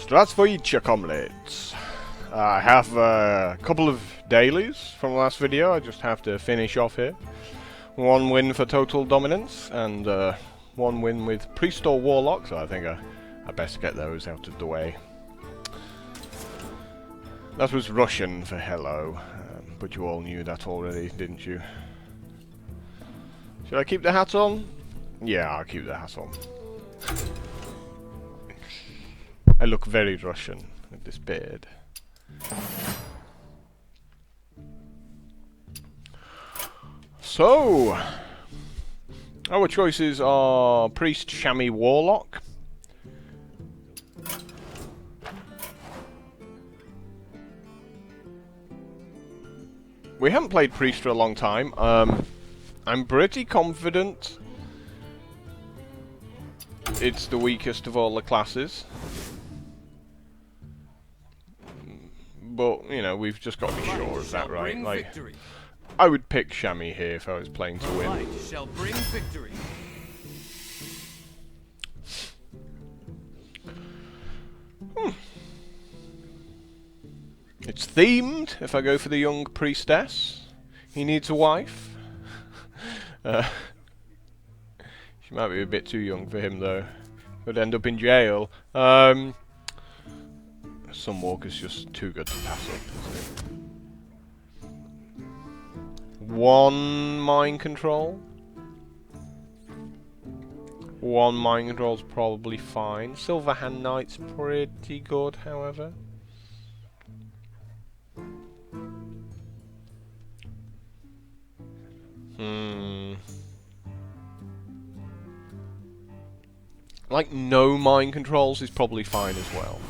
Здравствуйте, comrades. I have a couple of dailies from the last video. I just have to finish off here. One win for total dominance and one win with priest or warlock, so I think I best get those out of the way. That was Russian for hello, but you all knew that already, didn't you? Should I keep the hat on? Yeah, I'll keep the hat on. I look very Russian with this beard. So, our choices are Priest, Chamois, Warlock. We haven't played Priest for a long time. I'm pretty confident it's the weakest of all the classes. But, you know, we've just got to be sure of that, right? Like, I would pick Chamois here if I was playing to win. Light shall bring victory. It's themed. If I go for the young priestess, he needs a wife. She might be a bit too young for him, though. Could end up in jail. Sunwalker's just too good to pass up, isn't it? One mind control. One mind control's probably fine. Silver Hand Knight's pretty good, however. Like, no mind controls is probably fine as well.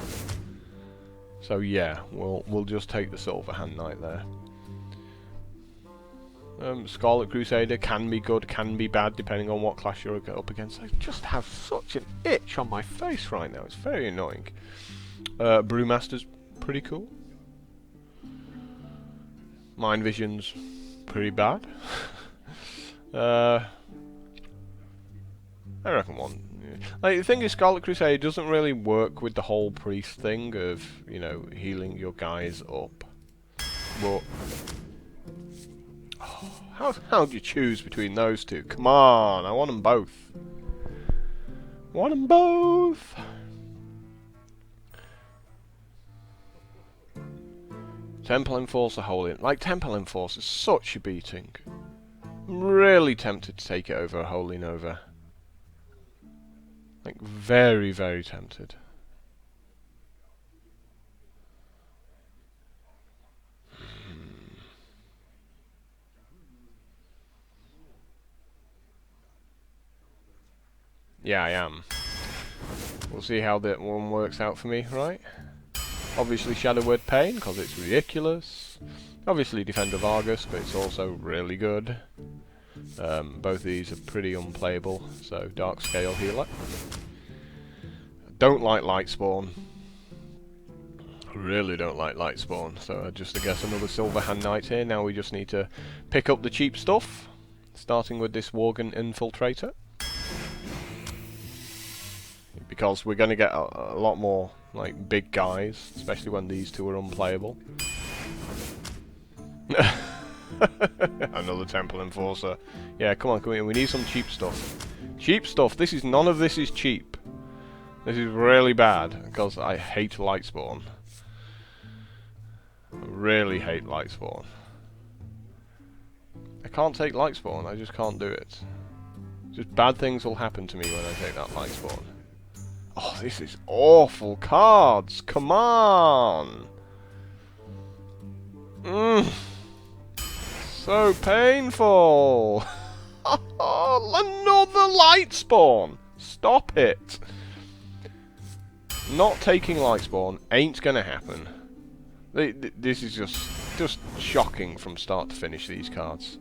So yeah, we'll just take the Silver Hand Knight there. Scarlet Crusader can be good, can be bad, depending on what class you're up against. I just have such an itch on my face right now. It's very annoying. Brewmaster's pretty cool. Mind Vision's pretty bad. I reckon one. Like, the thing is, Scarlet Crusade doesn't really work with the whole priest thing of, you know, healing your guys up. But how do you choose between those two? Come on, I want them both. I want them both. Temple Enforcer Holy. Like, Temple Enforcer is such a beating. I'm really tempted to take it over a Holy Nova. Like, very, very tempted. Yeah, I am. We'll see how that one works out for me, right? Obviously Shadow Word Pain, because it's ridiculous. Obviously Defender of Argus, but it's also really good. Both of these are pretty unplayable, so Dark Scale Healer. I don't like Lightspawn. I really don't like Lightspawn, so just I guess another Silver Hand Knight here. Now we just need to pick up the cheap stuff, starting with this Worgen Infiltrator. Because we're going to get a lot more, like, big guys, especially when these two are unplayable. Another Temple Enforcer. Yeah, come on, we need some cheap stuff. Cheap stuff. None of this is cheap. This is really bad, because I hate Lightspawn. I really hate Lightspawn. I can't take Lightspawn, I just can't do it. Just bad things will happen to me when I take that Lightspawn. Oh, this is awful cards! Come on! So painful! Another Lightspawn! Stop it! Not taking Lightspawn ain't gonna happen. This is just shocking from start to finish, these cards.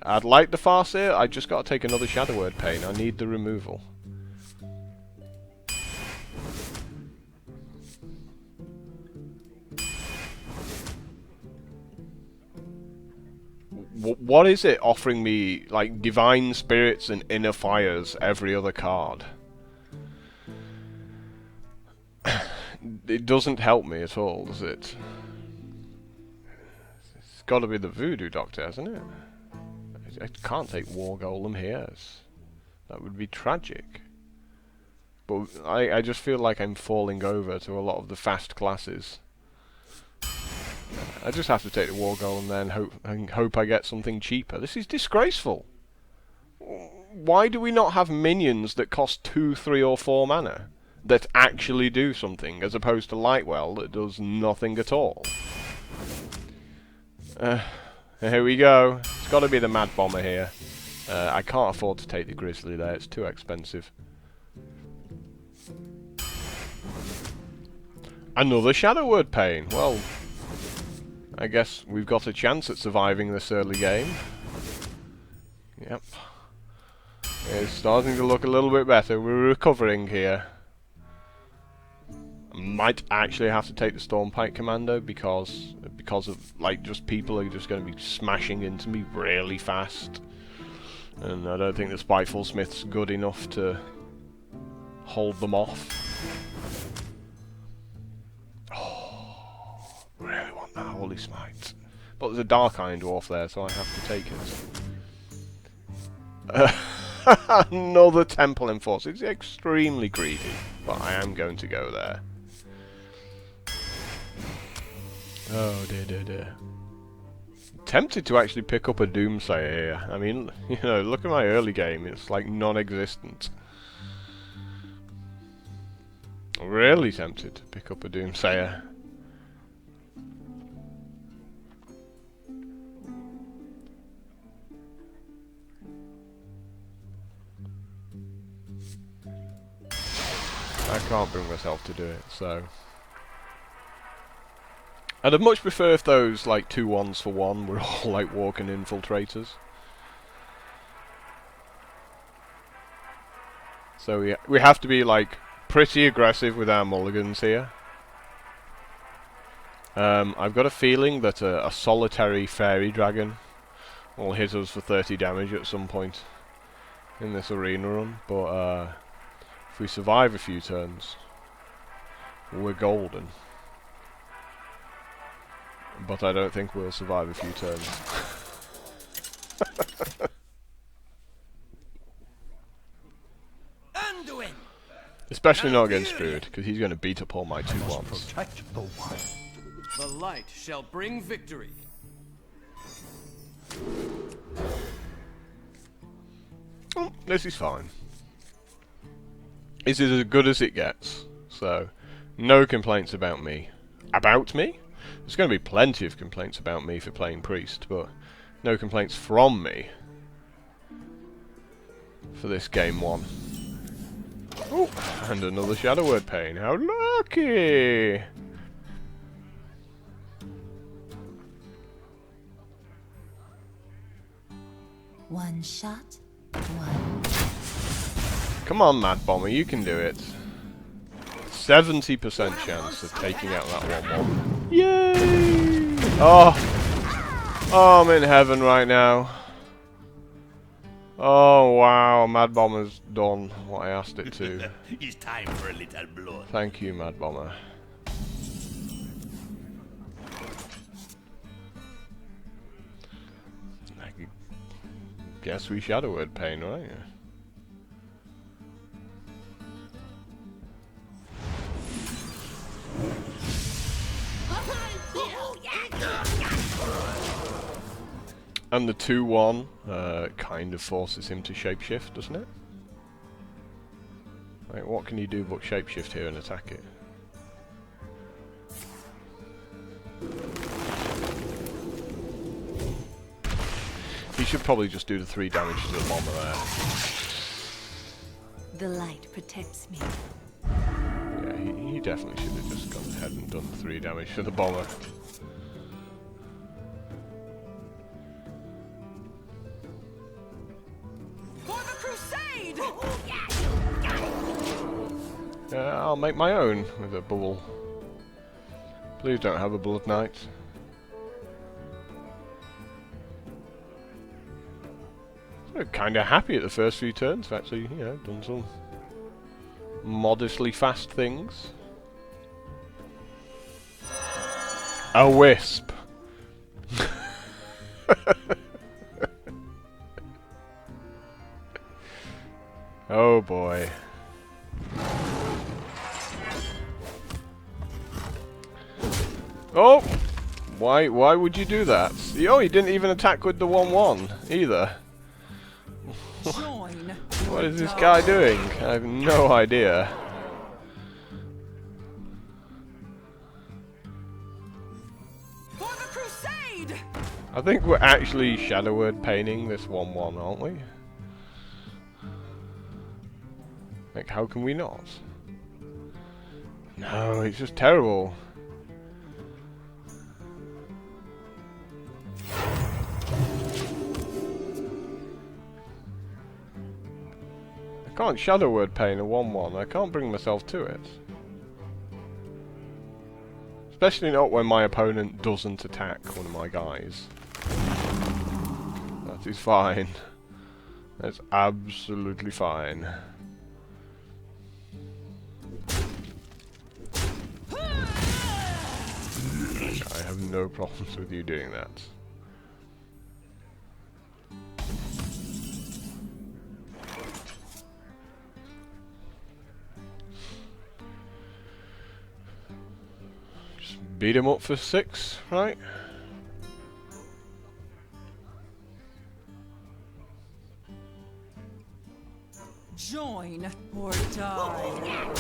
I'd like the Farseer, I just gotta take another Shadow Word Pain. I need the removal. What is it offering me, like, Divine Spirits and Inner Fires every other card? it doesn't help me at all, does it? It's got to be the Voodoo Doctor, hasn't it? I can't take War Golem here. That would be tragic. But I just feel like I'm falling over to a lot of the fast classes. I just have to take the War Golem then and hope I get something cheaper. This is disgraceful. Why do we not have minions that cost 2, 3 or 4 mana that actually do something, as opposed to Lightwell that does nothing at all? Here we go. It's got to be the Mad Bomber here. I can't afford to take the Grizzly there, it's too expensive. Another Shadow Word Pain. Well, I guess we've got a chance at surviving this early game. Yep. It's starting to look a little bit better. We're recovering here. I might actually have to take the Stormpike Commando because of, like, just people are just going to be smashing into me really fast. And I don't think the Spiteful Smith's good enough to hold them off. Oh, really want that Holy Smite. But there's a Dark Iron Dwarf there, so I have to take it. Another Temple Enforcer. It's extremely greedy, but I am going to go there. Oh dear, dear, dear. Tempted to actually pick up a Doomsayer here. I mean, you know, look at my early game. It's like non-existent. Really tempted to pick up a Doomsayer. I can't bring myself to do it, so... I'd have much prefer if those, like, 2 1s for 1 were all, like, walking infiltrators. So we have to be, like, pretty aggressive with our mulligans here. I've got a feeling that a solitary fairy dragon will hit us for 30 damage at some point in this arena run, but if we survive a few turns, we're golden. But I don't think we'll survive a few turns. Especially not against Druid, because he's going to beat up all my 2 1s. The light shall bring victory. Oh, this is fine. This is as good as it gets. So, no complaints about me. About me? There's going to be plenty of complaints about me for playing Priest, but no complaints from me for this game 1. Oh, and another Shadow Word Pain. How lucky! One shot, one. Come on, Mad Bomber, you can do it. 70% chance of taking out that 1-1. Yay! Oh, I'm in heaven right now. Oh wow, Mad Bomber's done what I asked it to. It's time for a little blood. Thank you, Mad Bomber. I guess we Shadow Word Pain, right? And the 2-1 kind of forces him to shapeshift, doesn't it? Like, what can you do but shapeshift here and attack it? He should probably just do the 3 damage to the bomber there. The light protects me. Yeah, he definitely should have just gone ahead and done the 3 damage to the bomber. I'll make my own with a bubble. Please don't have a Blood Knight. I'm kind of happy at the first few turns. I've actually, you know, done some modestly fast things. A wisp. Oh boy. Oh! Why would you do that? Oh, he didn't even attack with the 1/1 either. What is this guy doing? I have no idea. For the crusade! I think we're actually shadow word painting this 1/1, aren't we? Like, how can we not? No, it's just terrible. I can't shadow word paint a 1/1. I can't bring myself to it. Especially not when my opponent doesn't attack one of my guys. That is fine. That's absolutely fine. I have no problems with you doing that. Just beat him up for 6, right? Join or die.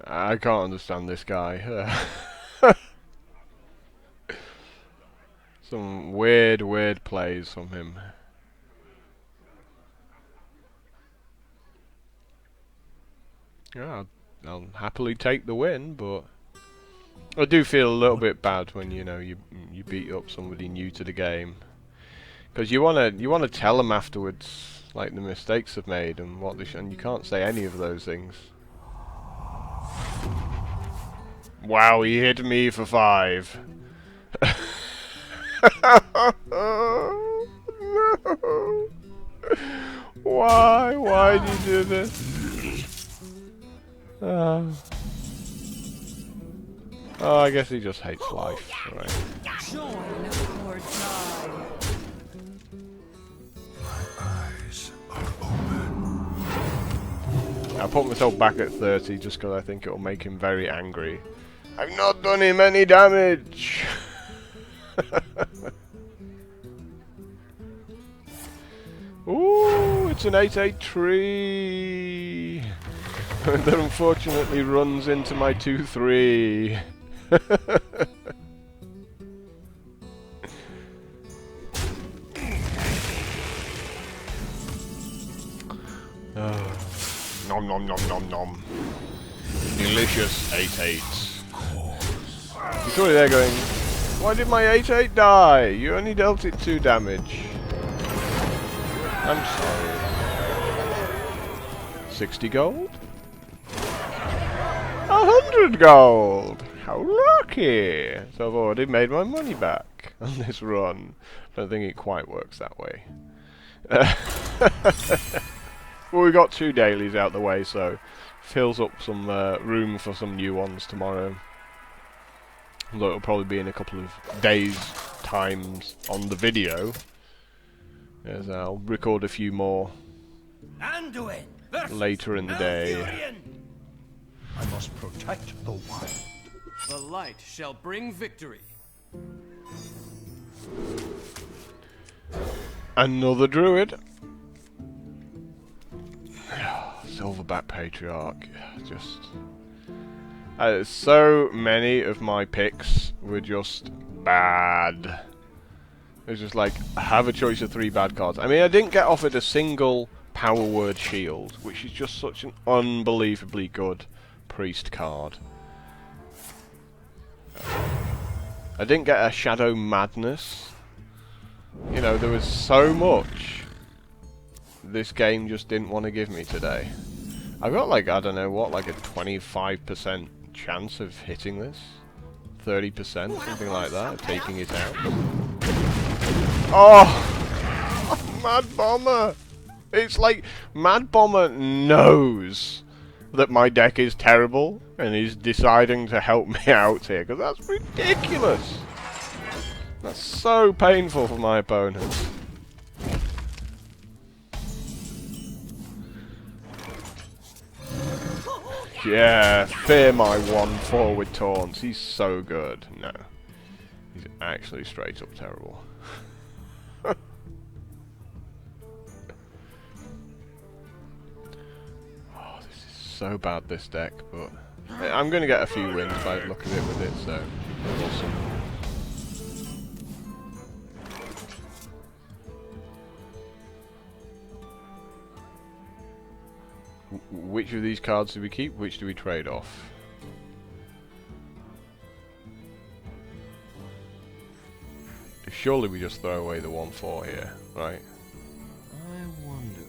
I can't understand this guy. Some weird plays from him. Yeah, I'll happily take the win, but I do feel a little bit bad when you beat up somebody new to the game, because you wanna tell them afterwards like the mistakes they've made and what they and you can't say any of those things. Wow, he hit me for 5. No. Why did you do this? Oh, I guess he just hates life, right? Join or die. I put myself back at 30 just because I think it'll make him very angry. I've not done him any damage! Ooh, it's an 8/8 tree! That unfortunately runs into my 2/3. Nom nom nom nom nom. Delicious 8/8s. You're surely there going, why did my 8/8 die? You only dealt it 2 damage. I'm sorry. 60 gold? 100 gold! How lucky! So I've already made my money back on this run. I don't think it quite works that way. Well, we got 2 dailies out the way, so fills up some room for some new ones tomorrow. Although it'll probably be in a couple of days' times on the video, as I'll record a few more Anduin later in the day. Malfurion. I must protect the wild. The light shall bring victory. Another druid. Silverback Patriarch. Just so many of my picks were just bad. It was just like, have a choice of 3 bad cards. I mean, I didn't get offered a single Power Word Shield, which is just such an unbelievably good priest card. I didn't get a Shadow Madness. You know, there was so much this game just didn't want to give me today. I got like, I don't know what, like a 25% chance of hitting this? 30%, something like that, of taking it out. Oh! Mad Bomber! It's like Mad Bomber knows that my deck is terrible and he's deciding to help me out here, because that's ridiculous! That's so painful for my opponents. Yeah, fear my 1/4 with taunts. He's so good. No. He's actually straight up terrible. Oh, this is so bad, this deck, but I'm going to get a few wins by the look of it with it, so we'll see. Which of these cards do we keep? Which do we trade off? Surely we just throw away the 1/4 here, right? I wonder.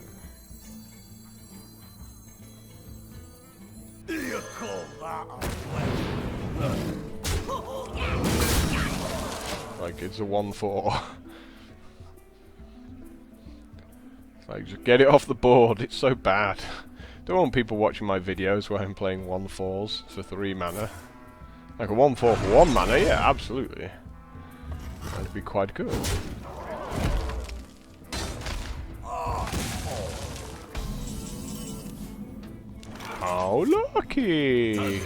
You call that a Like, it's a 1/4. It's like, just get it off the board. It's so bad. Don't want people watching my videos where I'm playing 1/4s for 3 mana. Like a 1/4 for 1 mana, yeah, absolutely. That'd be quite good. How lucky!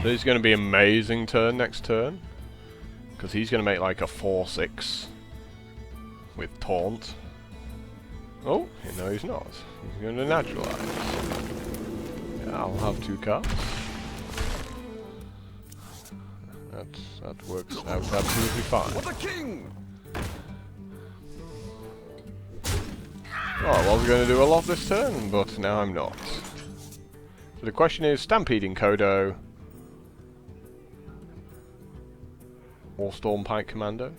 So it's going to be amazing turn next turn, because he's going to make like a 4/6 with taunt. Oh, no he's not. He's going to naturalize. Yeah, I'll have 2 cards. That works out absolutely fine. For the king! Oh, I was going to do a lot this turn, but now I'm not. So the question is, Stampeding Kodo or Stormpike Commando?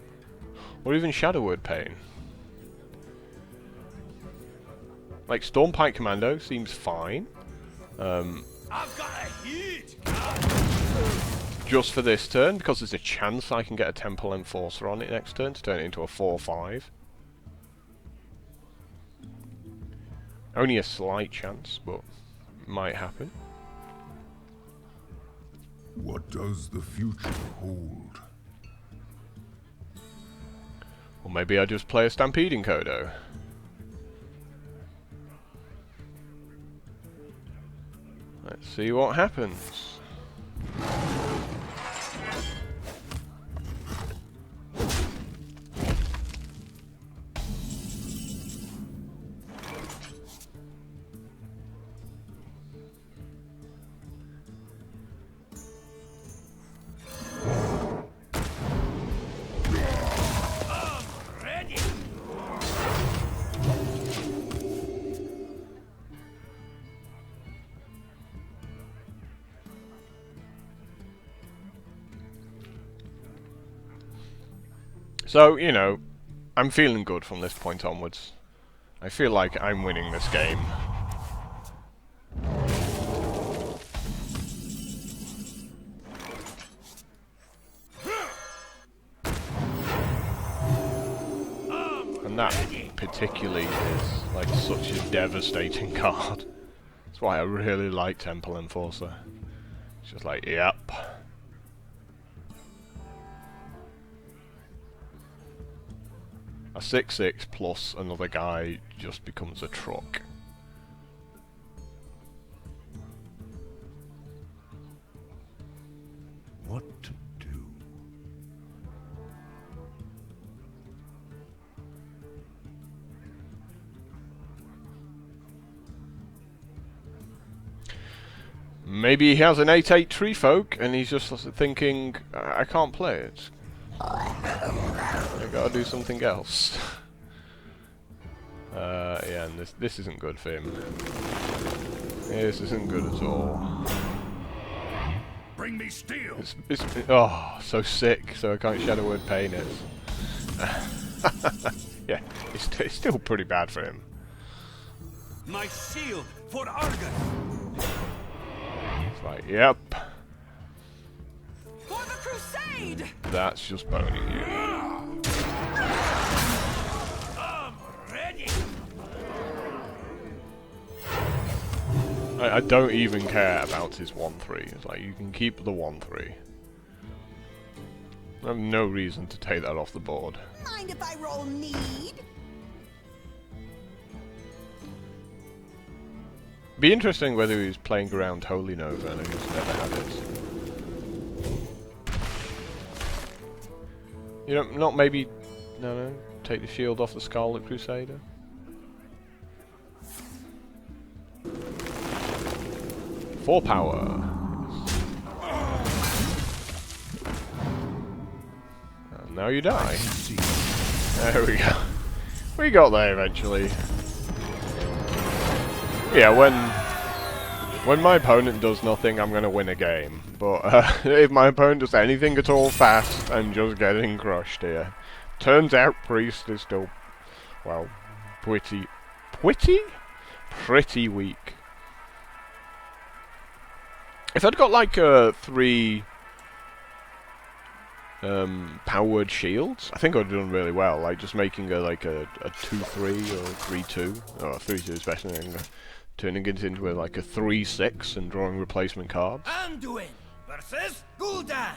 Or even Shadow Word Pain? Like, Stormpike Commando seems fine. I've got a heat! Just for this turn, because there's a chance I can get a Temple Enforcer on it next turn to turn it into a 4/5. Only a slight chance, but might happen. What does the future hold? Or maybe I just play a Stampeding Kodo. Let's see what happens. So, you know, I'm feeling good from this point onwards. I feel like I'm winning this game. And that particularly is like such a devastating card. That's why I really like Temple Enforcer. It's just like, yep. A 6/6 plus another guy just becomes a truck. what to do. Maybe he has an 8/8 Tree Folk and he's just thinking, I can't play it. I gotta do something else. Yeah, and this isn't good for him. This isn't good at all. Bring me steel. It's oh, so sick, so I can't Shadow Word Pain it. Yeah, it's still pretty bad for him. My shield for Argus! It's like, yep. For the crusade! That's just boning you. I'm ready. I don't even care about his 1-3. It's like, you can keep the 1-3. I have no reason to take that off the board. Mind if I roll mead? Be interesting whether he's playing around Holy Nova and he's never had it. You know, not maybe... No, take the shield off the Scarlet Crusader. For power. And now you die. There we go. We got there eventually. Yeah, when my opponent does nothing, I'm gonna win a game. But if my opponent does anything at all fast, I'm just getting crushed here. Turns out Priest is still, well, pretty weak. If I'd got like 3 powered shields, I think I'd done really well. Like just making a 2-3 or 3-2, or 3-2 especially, and turning it into like a 3-6 and drawing replacement cards. Anduin versus Gul'dan.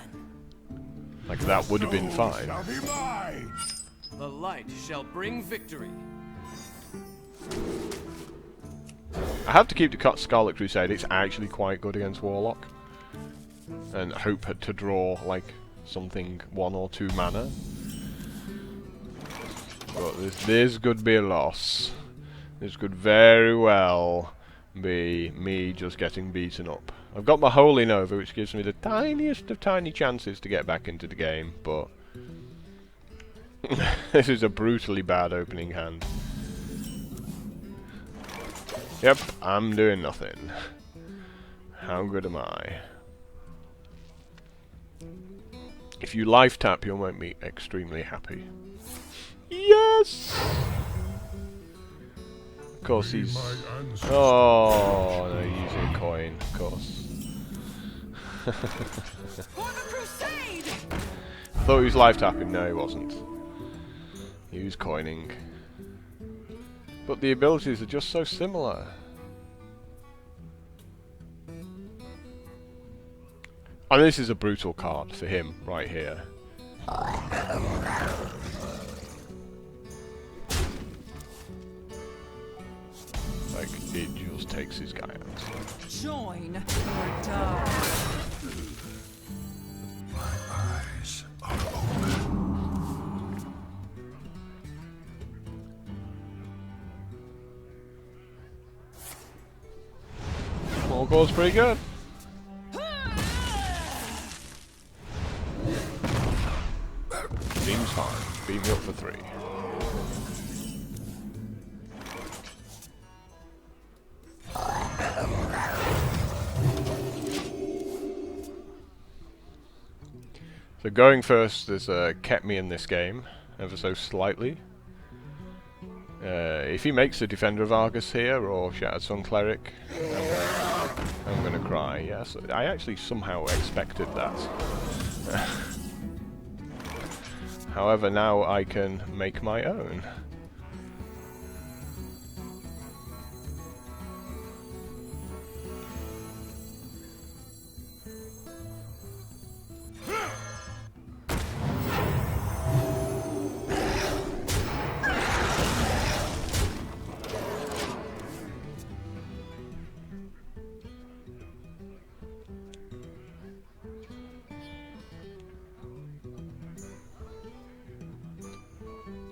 Like that would have been fine. Shall be mine. The light shall bring victory. I have to keep the Scarlet Crusade. It's actually quite good against Warlock, and hope to draw like something 1 or 2 mana. But this could be a loss. This could very well be me just getting beaten up. I've got my Holy Nova, which gives me the tiniest of tiny chances to get back into the game, but this is a brutally bad opening hand. Yep, I'm doing nothing. How good am I? If you life tap, you'll make me extremely happy. Yes! Of course he's... Oh, no, using a coin, of course. For the crusade! I thought he was life tapping. No, he wasn't. He was coining. But the abilities are just so similar. And this is a brutal card for him, right here. Like, it just takes his guy out. Join or die. My eyes are open. Morgor's pretty good. Seems fine. Beat me up for 3. So going first has kept me in this game, ever so slightly. If he makes a Defender of Argus here, or Shattered Sun Cleric, I'm gonna cry. Yes, I actually somehow expected that. However, now I can make my own.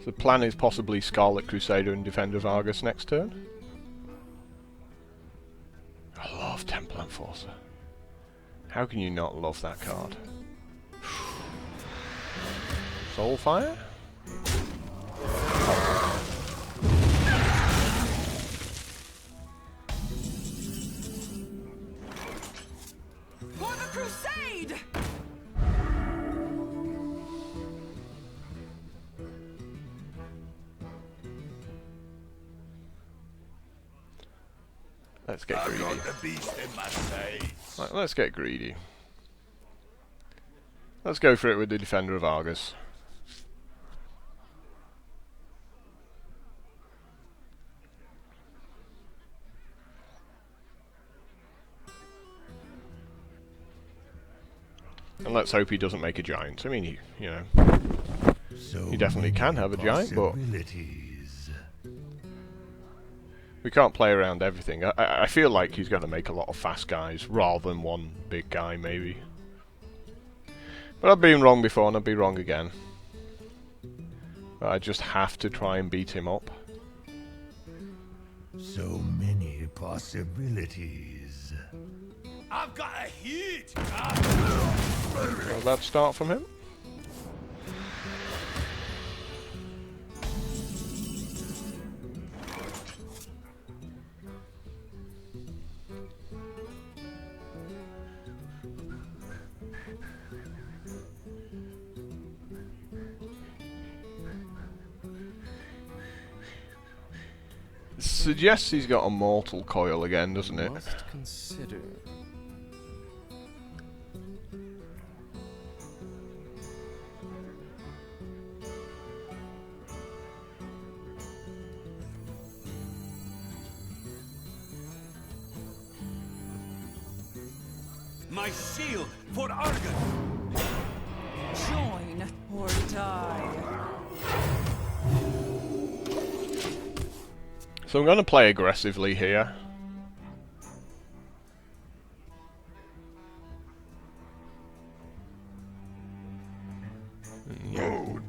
The plan is possibly Scarlet Crusader and Defender of Argus next turn. I love Temple Enforcer. How can you not love that card? Soulfire? For the crusade! Let's get greedy. The beast in my sights. Right, let's get greedy. Let's go for it with the Defender of Argus. And let's hope he doesn't make a giant. I mean, you know, So he definitely can have a giant, but possibilities. we can't play around everything. I feel like he's going to make a lot of fast guys rather than one big guy, maybe. But I've been wrong before and I'll be wrong again. But I just have to try and beat him up. So many possibilities. I've got a heat. Will that start from him? Suggests he's got a mortal coil again, doesn't it? Must consider. My shield for Argus. Join or die. So I'm going to play aggressively here.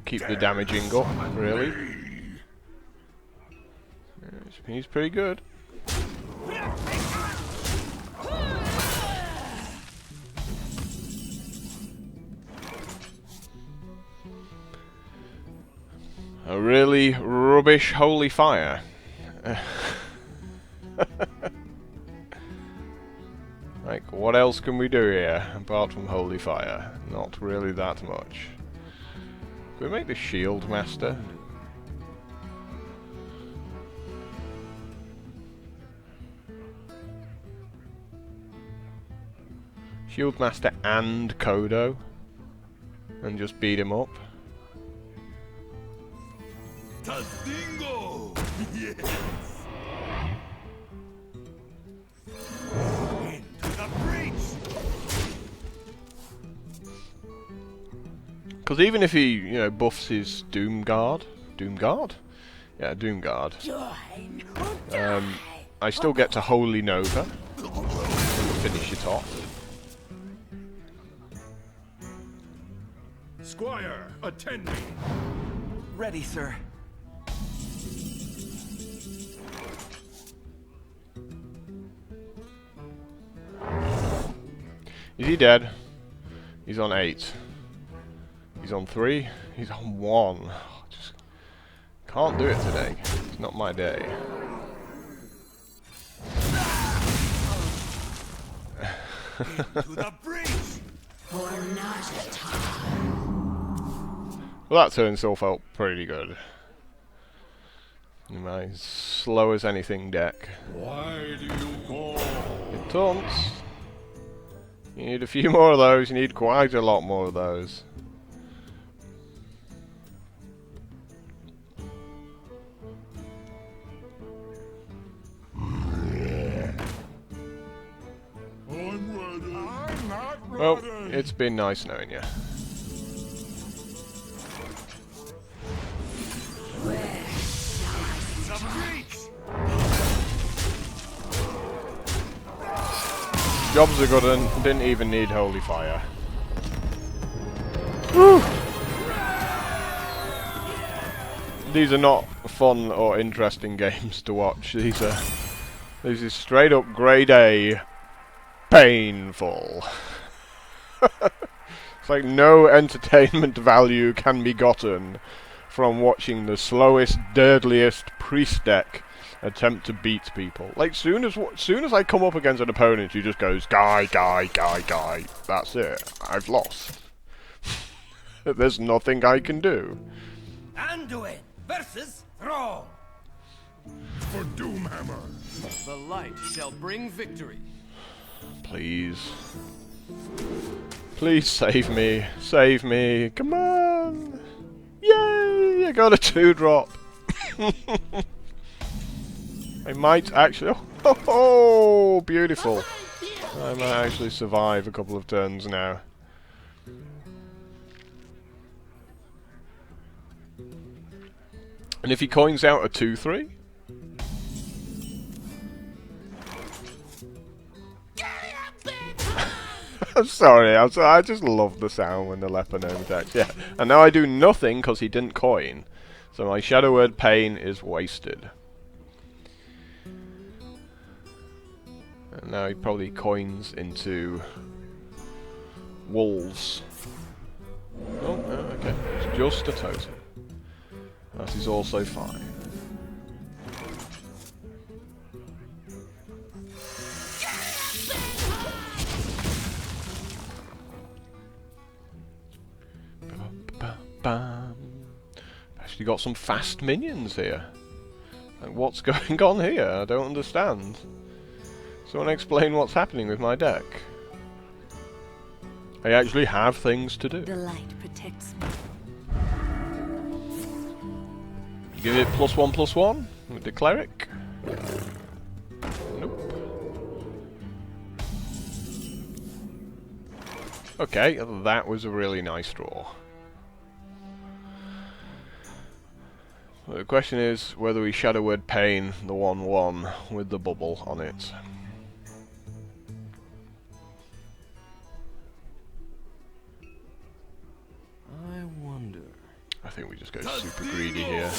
Keep the damaging up, really. He's pretty good. A really rubbish holy fire. Like, what else can we do here apart from holy fire? Not really that much. Can we make the shield master? Shield master and Kodo, and just beat him up. Tastingo. Yes. Into the breach. Because even if he, you know, buffs his Doom Guard, yeah, Doom Guard, I still get to Holy Nova and finish it off. Squire, attend me. Ready, sir. Is he dead? He's on 8. He's on 3. He's on 1. Just can't do it today. It's not my day. To the breach. Well, that turn still felt pretty good. My slow as anything deck. Why do you call? It taunts. You need a few more of those. You need quite a lot more of those. I'm ready. I'm not ready. Well, it's been nice knowing you. The breach. Jobs are good and didn't even need holy fire. Woo! These are not fun or interesting games to watch. These is straight up grade A painful. It's like no entertainment value can be gotten from watching the slowest, dirtiest priest deck attempt to beat people. Like, soon as I come up against an opponent who just goes, guy, that's it. I've lost. There's nothing I can do. Anduin versus Thrall. For Doomhammer. The light shall bring victory. Please. Please save me. Save me. Come on. Yay! I got a 2-drop. I might actually... Oh, beautiful. I might actually survive a couple of turns now. And if he coins out a 2-3... I'm sorry, I just love the sound when the leper gnome attacks. Yeah, and now I do nothing because he didn't coin. So my Shadow Word Pain is wasted. And now he probably coins into wolves. Oh, no, okay. It's just a totem. That is also fine. Actually got some fast minions here. Like, what's going on here? I don't understand. Someone explain what's happening with my deck. I actually have things to do. The light protects me. Give it +1/+1 with the cleric. Nope. Okay, that was a really nice draw. The question is whether we Shadow Word Pain the 1/1 with the bubble on it. I wonder. I think we just go super greedy here.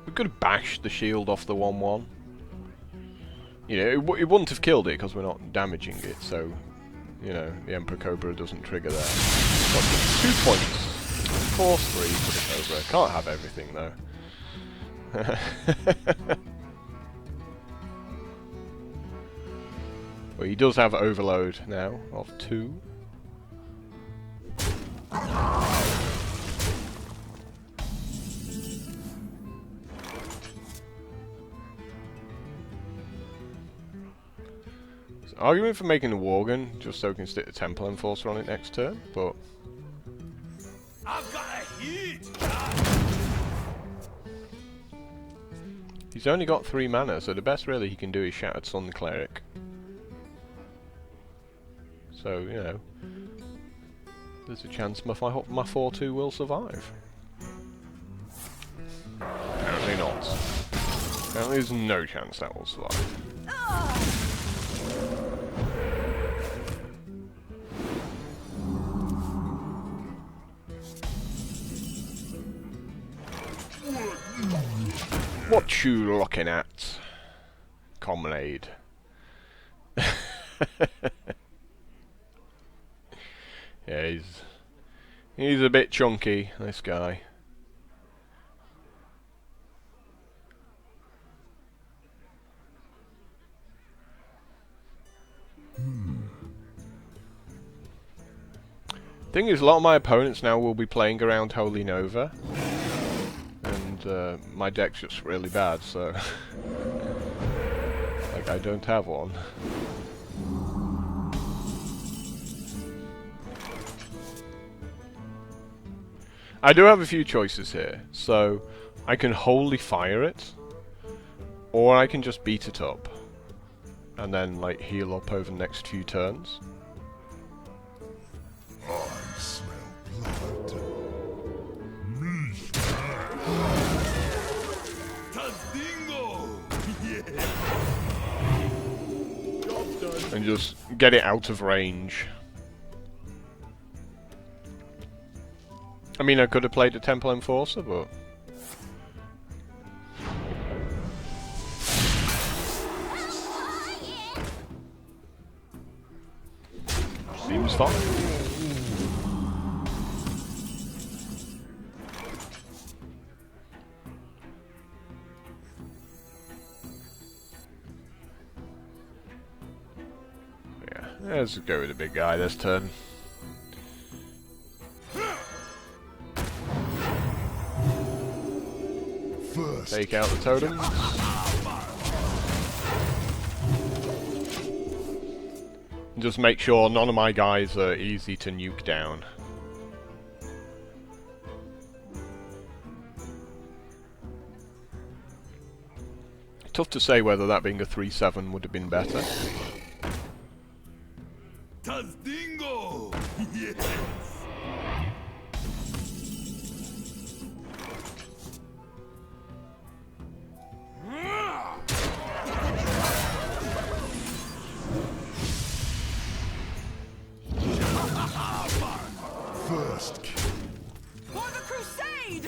We could have bashed the shield off the 1/1. You know, it wouldn't have killed it because we're not damaging it, so... You know, the Emperor Cobra doesn't trigger there. Got 2 points. Force 3 for the Cobra. Can't have everything though. Well, he does have Overload now of 2. Argument for making the Worgen, just so we can stick the Temple Enforcer on it next turn, but... I've got a heat! He's only got 3 mana, so the best really he can do is Shattered Sun Cleric. So, you know... There's a chance my 4-2 will survive. Apparently not. Apparently there's no chance that will survive. What you looking at, comrade? Yeah, he's a bit chunky, this guy. Thing is, a lot of my opponents now will be playing around Holy Nova. My deck's just really bad, so... like, I don't have one. I do have a few choices here, so... I can Holy Fire it, or I can just beat it up. And then, like, heal up over the next few turns. I smell blood. Me. And just get it out of range. I mean, I could have played a Temple Enforcer, but... Seems fine. Let's go with the big guy this turn. First. Take out the totems. Just make sure none of my guys are easy to nuke down. Tough to say whether that being a 3-7 would have been better. Tazdingo! Yes! First kill. For the crusade!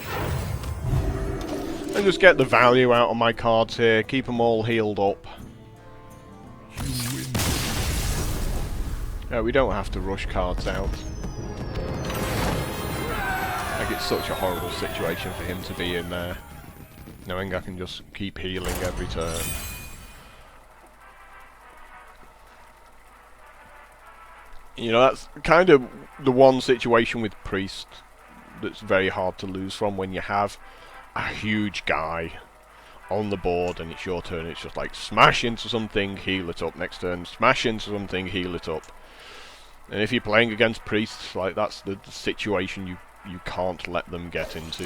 And just get the value out of my cards here, keep them all healed up. You win. Yeah, we don't have to rush cards out. Like, it's such a horrible situation for him to be in there, knowing I can just keep healing every turn. You know, that's kind of the one situation with Priest that's very hard to lose from, when you have a huge guy on the board and it's your turn. It's just like, smash into something, heal it up. Next turn, smash into something, heal it up. And if you're playing against Priests, like, that's the situation you can't let them get into.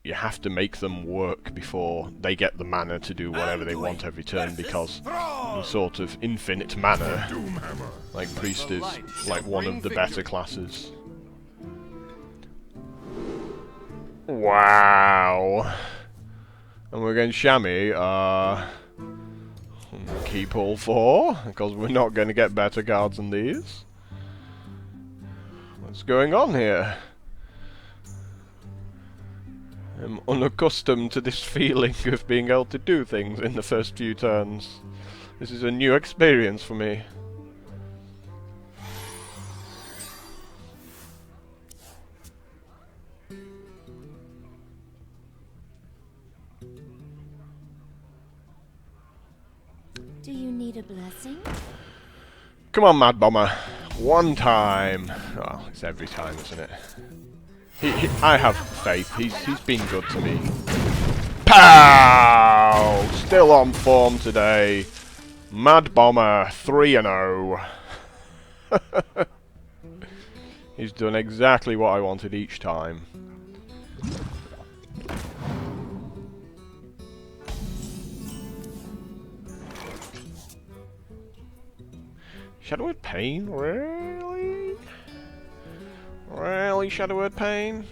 You have to make them work before they get the mana to do whatever they want every turn, because the sort of infinite mana, like Priest is like one of the better classes. Wow. And we're going Shami, keep all 4, because we're not going to get better cards than these. What's going on here? I'm unaccustomed to this feeling of being able to do things in the first few turns. This is a new experience for me. Do you need a blessing? Come on, Mad Bomber. One time. Well, it's every time, isn't it? I have faith. He's been good to me. Pow! Still on form today. Mad Bomber 3-0. He's done exactly what I wanted each time. Shadowword Pain? Really? Really, Shadowword Pain?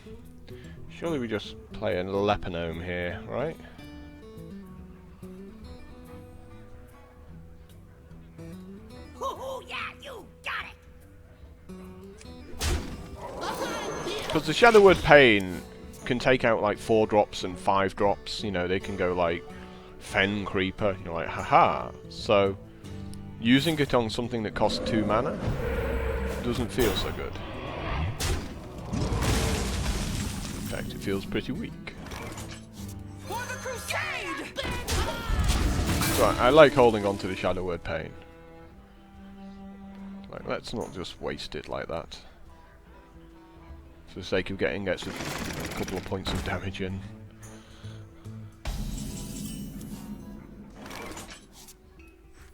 Surely we just play a Leponome here, right? Oh, yeah, you got it! Because the Shadowword Pain can take out like 4 drops and 5 drops, you know, they can go like Fen Creeper, you're like, haha. So, using it on something that costs 2 mana doesn't feel so good. In fact, it feels pretty weak. For the crusade! So I like holding on to the Shadowword Pain. Like, let's not just waste it like that. For the sake of getting a couple of points of damage in.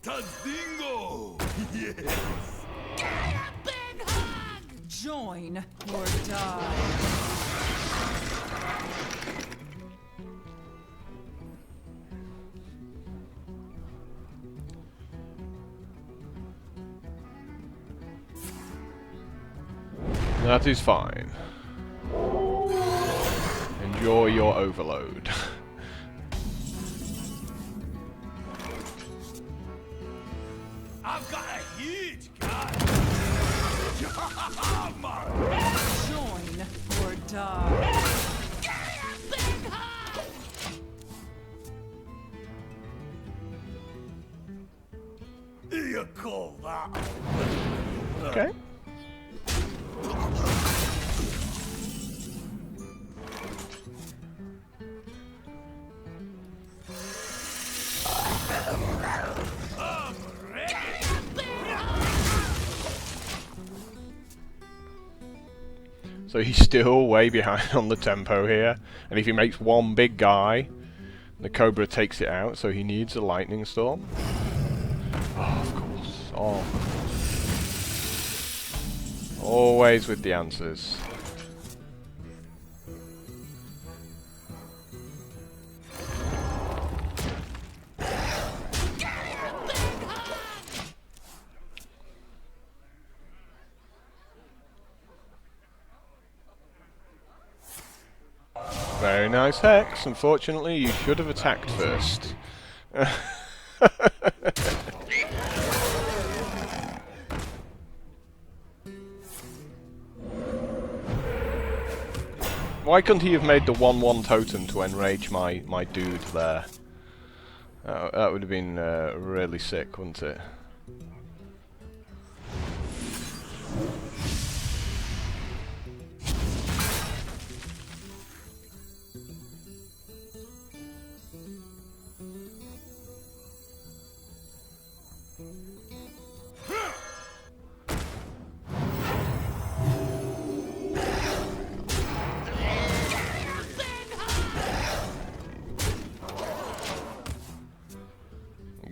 Tazdingo! Yes! Join or die. That is fine. Enjoy your overload. I've got a huge guy! Join or die. You call that? Okay. So he's still way behind on the tempo here, and if he makes one big guy, the Cobra takes it out, so he needs a Lightning Storm. Oh, of course. Oh. Always with the answers. Very nice Hex. Unfortunately, you should have attacked first. Why couldn't he have made the 1/1 totem to enrage my dude there? That would have been really sick, wouldn't it?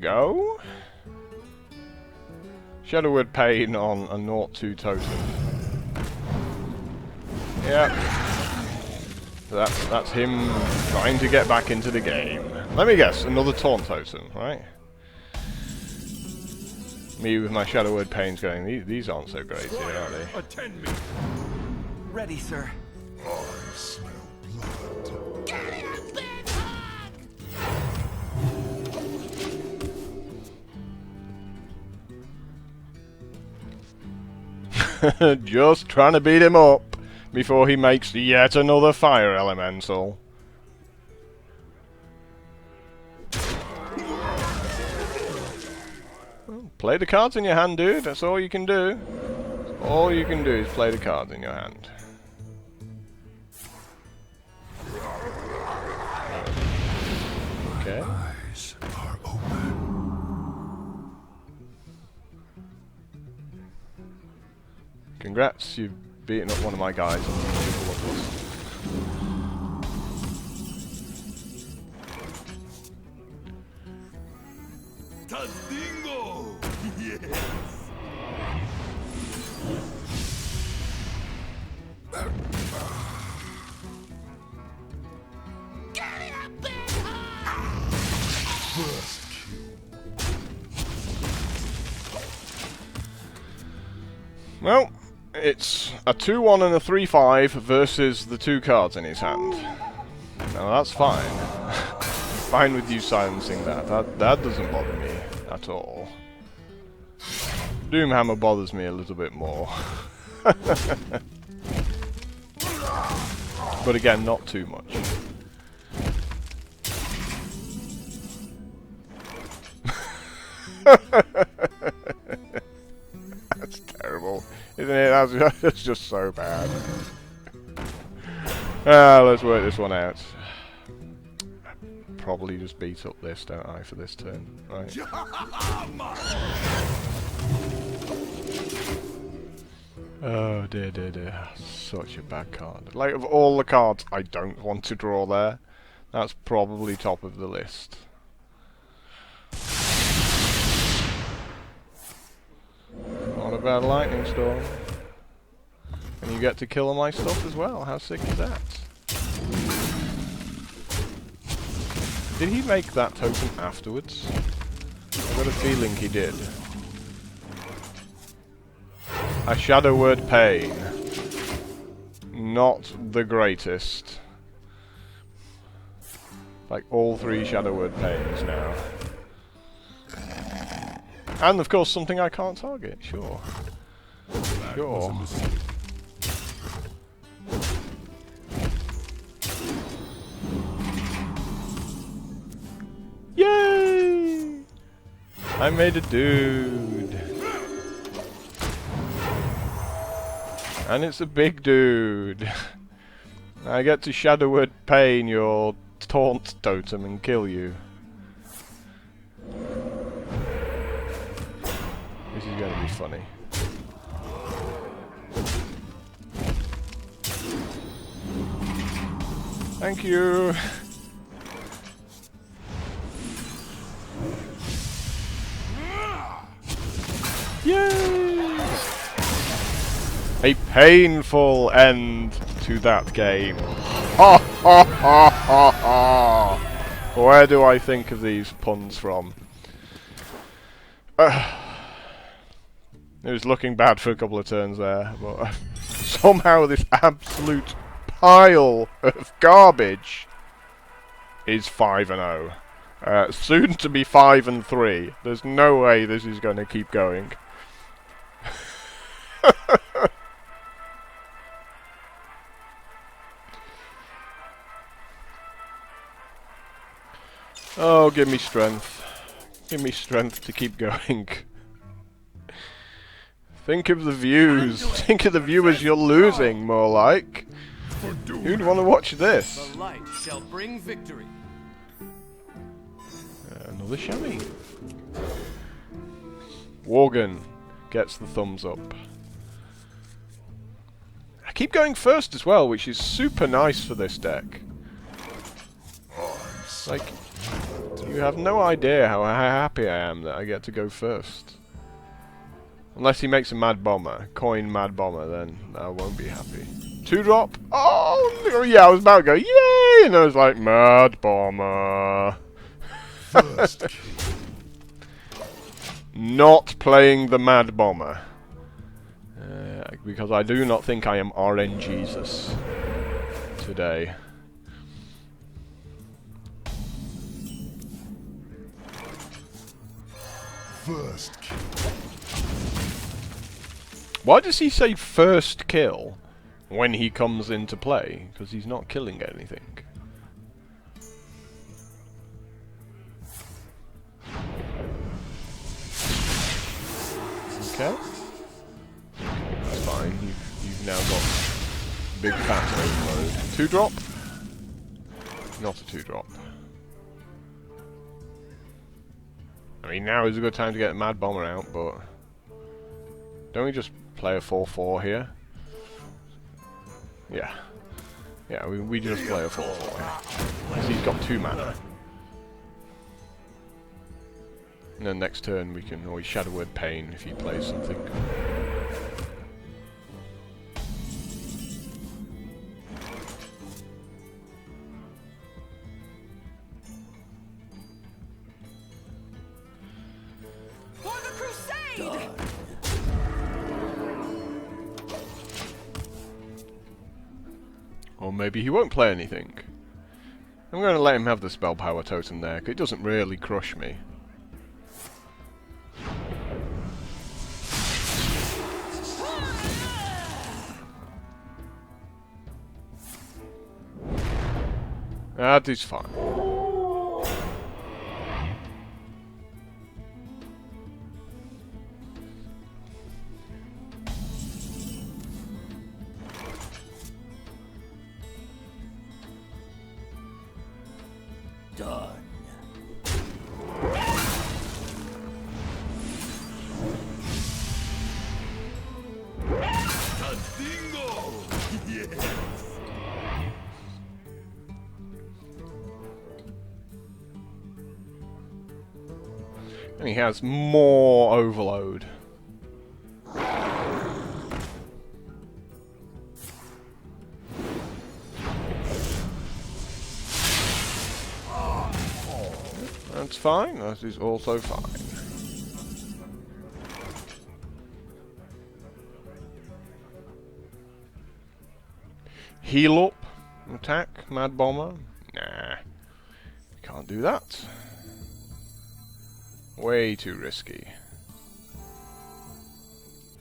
Go. Shadowword Pain on a 0-2 totem. Yep. That's him trying to get back into the game. Let me guess, another taunt totem, right? Me with my Shadowword Pains going, these aren't so great here, are they? Attend me. Ready, sir. I smell blood. Get him, Big Hog! Just trying to beat him up before he makes yet another fire elemental. Well, play the cards in your hand, dude. That's all you can do. All you can do is play the cards in your hand. Okay. Eyes are open. Congrats, you've beaten up one of my guys on the Bloodlust. Tandingo. Yes. Get him, Big Hog! First kill. Well, it's a 2-1 and a 3-5 versus the 2 cards in his hand. Now that's fine. Fine with you silencing that. That doesn't bother me at all. Doomhammer bothers me a little bit more. But again, not too much. That's terrible, isn't it? That's just so bad. Let's work this one out. Probably just beat up this, don't I, for this turn? Right. Oh dear, dear, dear. Such a bad card. Like, of all the cards I don't want to draw there, that's probably top of the list. What about Lightning Storm? And you get to kill all my stuff as well. How sick is that? Did he make that token afterwards? I've got a feeling he did. A Shadow Word Pain. Not the greatest. Like all 3 Shadow Word Pains now. And of course something I can't target, sure. Sure. Yay! I made a dude. And it's a big dude. I get to Shadow Word Pain your taunt totem and kill you. This is going to be funny. Thank you. A painful end to that game. Ha ha ha ha ha! Where do I think of these puns from? It was looking bad for a couple of turns there, but somehow this absolute pile of garbage is 5-0. Soon to be 5-3. There's no way this is going to keep going. Oh, give me strength. Give me strength to keep going. Think of the views. Think of the viewers you're losing, more like. Who'd want to watch this? The light shall bring victory. Another chamois. Worgen gets the thumbs up. I keep going first as well, which is super nice for this deck. Like, you have no idea how happy I am that I get to go first. Unless he makes a Mad Bomber, coin Mad Bomber, then I won't be happy. 2-drop. Oh, yeah, I was about to go, yay! And I was like, Mad Bomber. First kill. Not playing the Mad Bomber. Because I do not think I am RNGesus today. First kill. Why does he say first kill when he comes into play? Because he's not killing anything. Okay. That's fine. You've now got big fat overload. 2-drop? Not a 2-drop. I mean, now is a good time to get Mad Bomber out, but don't we just play a 4-4 here? Yeah. Yeah, we just play a 4-4 here. Because he's got 2 mana. And then next turn we can always Shadow Word Pain if he plays something. For the crusade! Or maybe he won't play anything. I'm going to let him have the Spell Power Totem there, 'cause it doesn't really crush me. That is fine. Done. Tastingo! Yes! And he has more overload. That's fine, that is also fine. Heal up, attack, Mad Bomber. Nah, can't do that. Way too risky.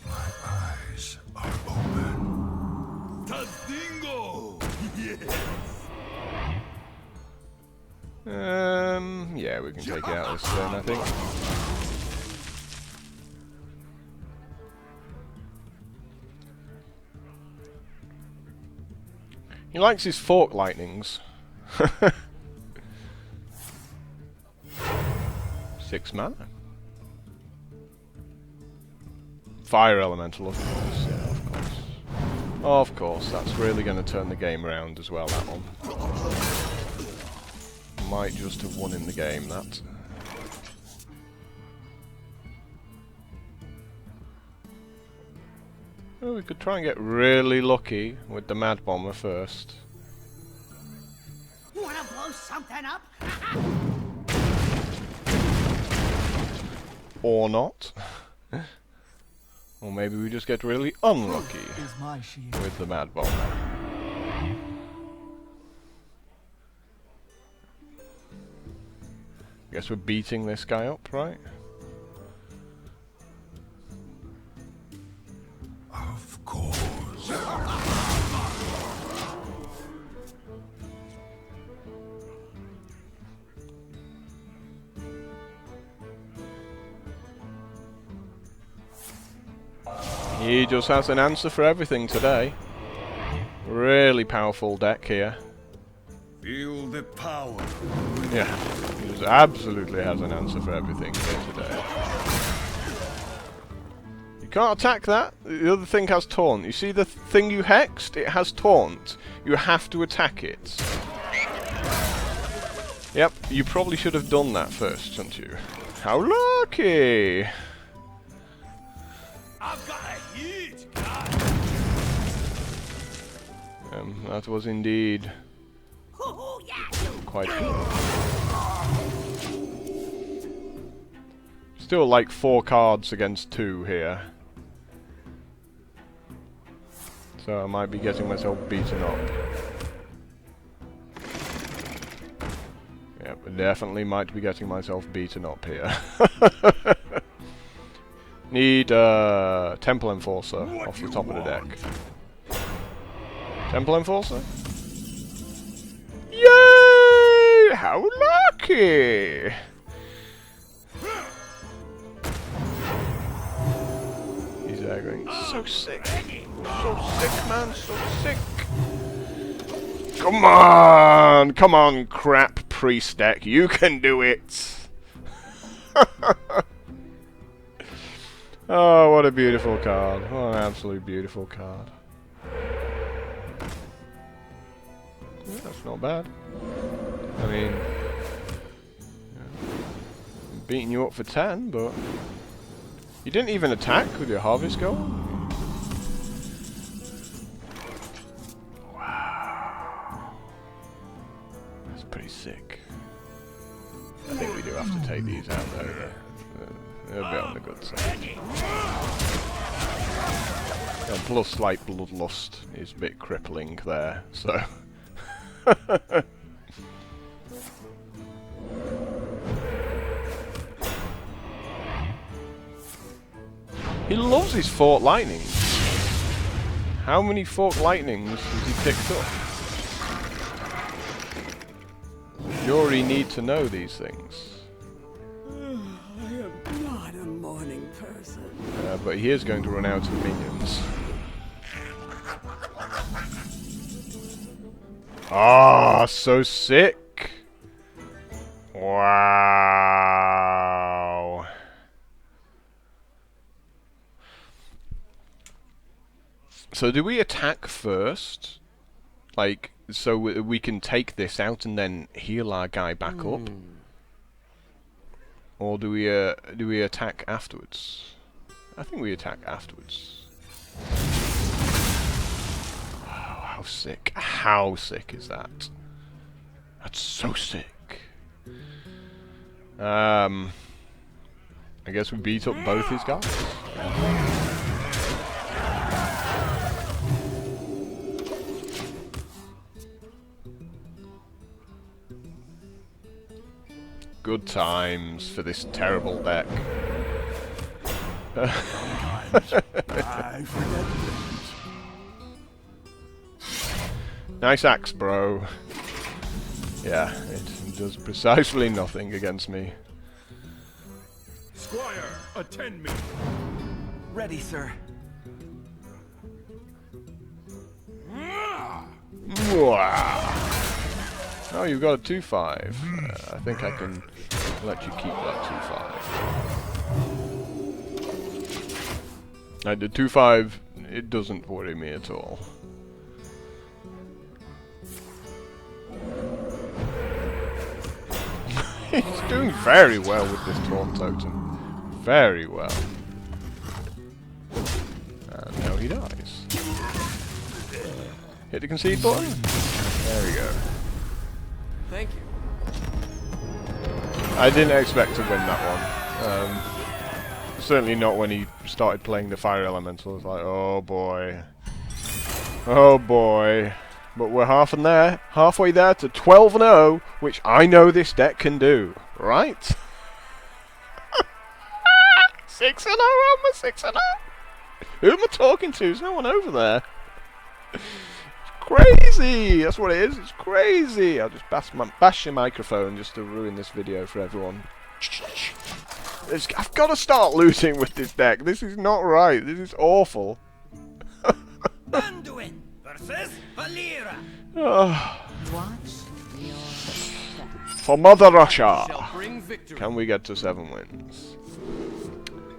My eyes are open. Tastingo! Yes! Yeah, we can take it out this turn, I think. He likes his fork lightnings. 6 mana. Fire Elemental, of course. Yeah, of course. Of course, that's really going to turn the game around as well, that one. Might just have won in the game, that. Oh, we could try and get really lucky with the Mad Bomber first. Wanna blow something up? Or not. Or maybe we just get really unlucky Is my shield. with the Mad Bomber. Guess we're beating this guy up, right? Of course. He just has an answer for everything today. Really powerful deck here. Feel the power. Yeah, he just absolutely has an answer for everything here today. You can't attack that. The other thing has taunt. You see the thing you hexed? It has taunt. You have to attack it. Yep, you probably should have done that first, shouldn't you? How lucky! I've got a huge card. That was indeed Hoo-hoo, yeah, you quite good. Still like 4 cards against 2 here. So I might be getting myself beaten up. Yep, I definitely might be getting myself beaten up here. Need Temple Enforcer off the top of the deck. Temple Enforcer? Yay! How lucky! He's there going, so sick. So sick, man, so sick. Come on! Come on, crap priest deck. You can do it! Oh, what a beautiful card. What an absolute beautiful card. Yeah, that's not bad. I mean, I'm beating you up for 10, but you didn't even attack with your Harvest going? Wow. That's pretty sick. I think we do have to take these out though. They're a bit on the good side. And plus, like, Bloodlust is a bit crippling there, so... He loves his Forked Lightnings. How many Forked Lightnings has he picked up? You already need to know these things. I am not a morning person. But he is going to run out of minions. Ah, so sick! Wow! So do we attack first? Like, so we can take this out and then heal our guy back up? Or do we attack afterwards? I think we attack afterwards. Wow, how sick. How sick is that? That's so sick. I guess we beat up both his guys. Good times for this terrible deck. I forget things. Nice axe, bro. Yeah, it does precisely nothing against me. Squire, attend me. Ready, sir. Wow. Oh, you've got a 2/5. I think I can let you keep that 2/5. The 2/5, it doesn't worry me at all. He's doing very well with this Taunt Totem. Very well. And now he dies. Hit the concede button. There we go. Thank you. I didn't expect to win that one. Certainly not when he started playing the fire elemental. I was like, oh boy. Oh boy. But we're halfway there to 12-0, which I know this deck can do, right? 6-0, I'm 6-0. Who am I talking to? There's no one over there. It's crazy! That's what it is, it's crazy! I'll just bash your microphone just to ruin this video for everyone. I've got to start losing with this deck. This is not right. This is awful. Anduin versus Valera. For Mother Russia! Shall bring victory. Can we get to 7 wins?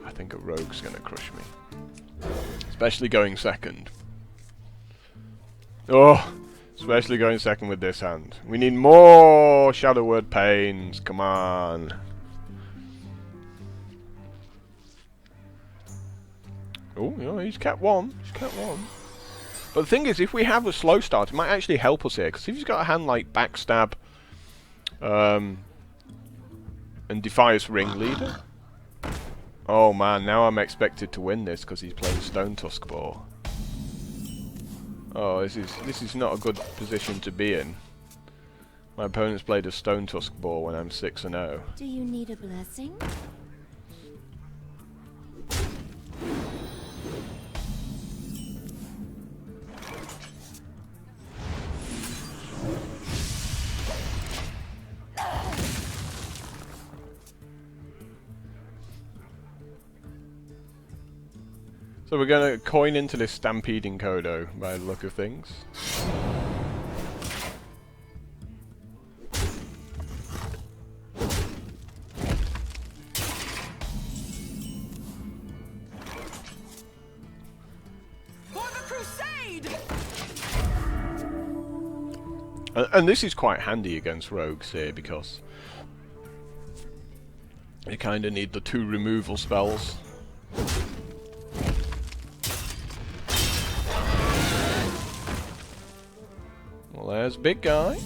I think a rogue's gonna crush me. Especially going second. Oh! Especially going second with this hand. We need more Shadow Word Pains. Come on. Oh, yeah, he's kept one. He's kept one. But the thing is, if we have a slow start, it might actually help us here. Because if he's got a hand like Backstab and Defias Ringleader. Oh man, now I'm expected to win this because he's playing Stone Tusk Boar. Oh, this is not a good position to be in. My opponent's played a Stone Tusk Boar when I'm 6-0. Do you need a blessing? So we're going to coin into this Stampeding Kodo by the look of things. For the crusade! And this is quite handy against rogues here because you kind of need the 2 removal spells. Well, there's big guy.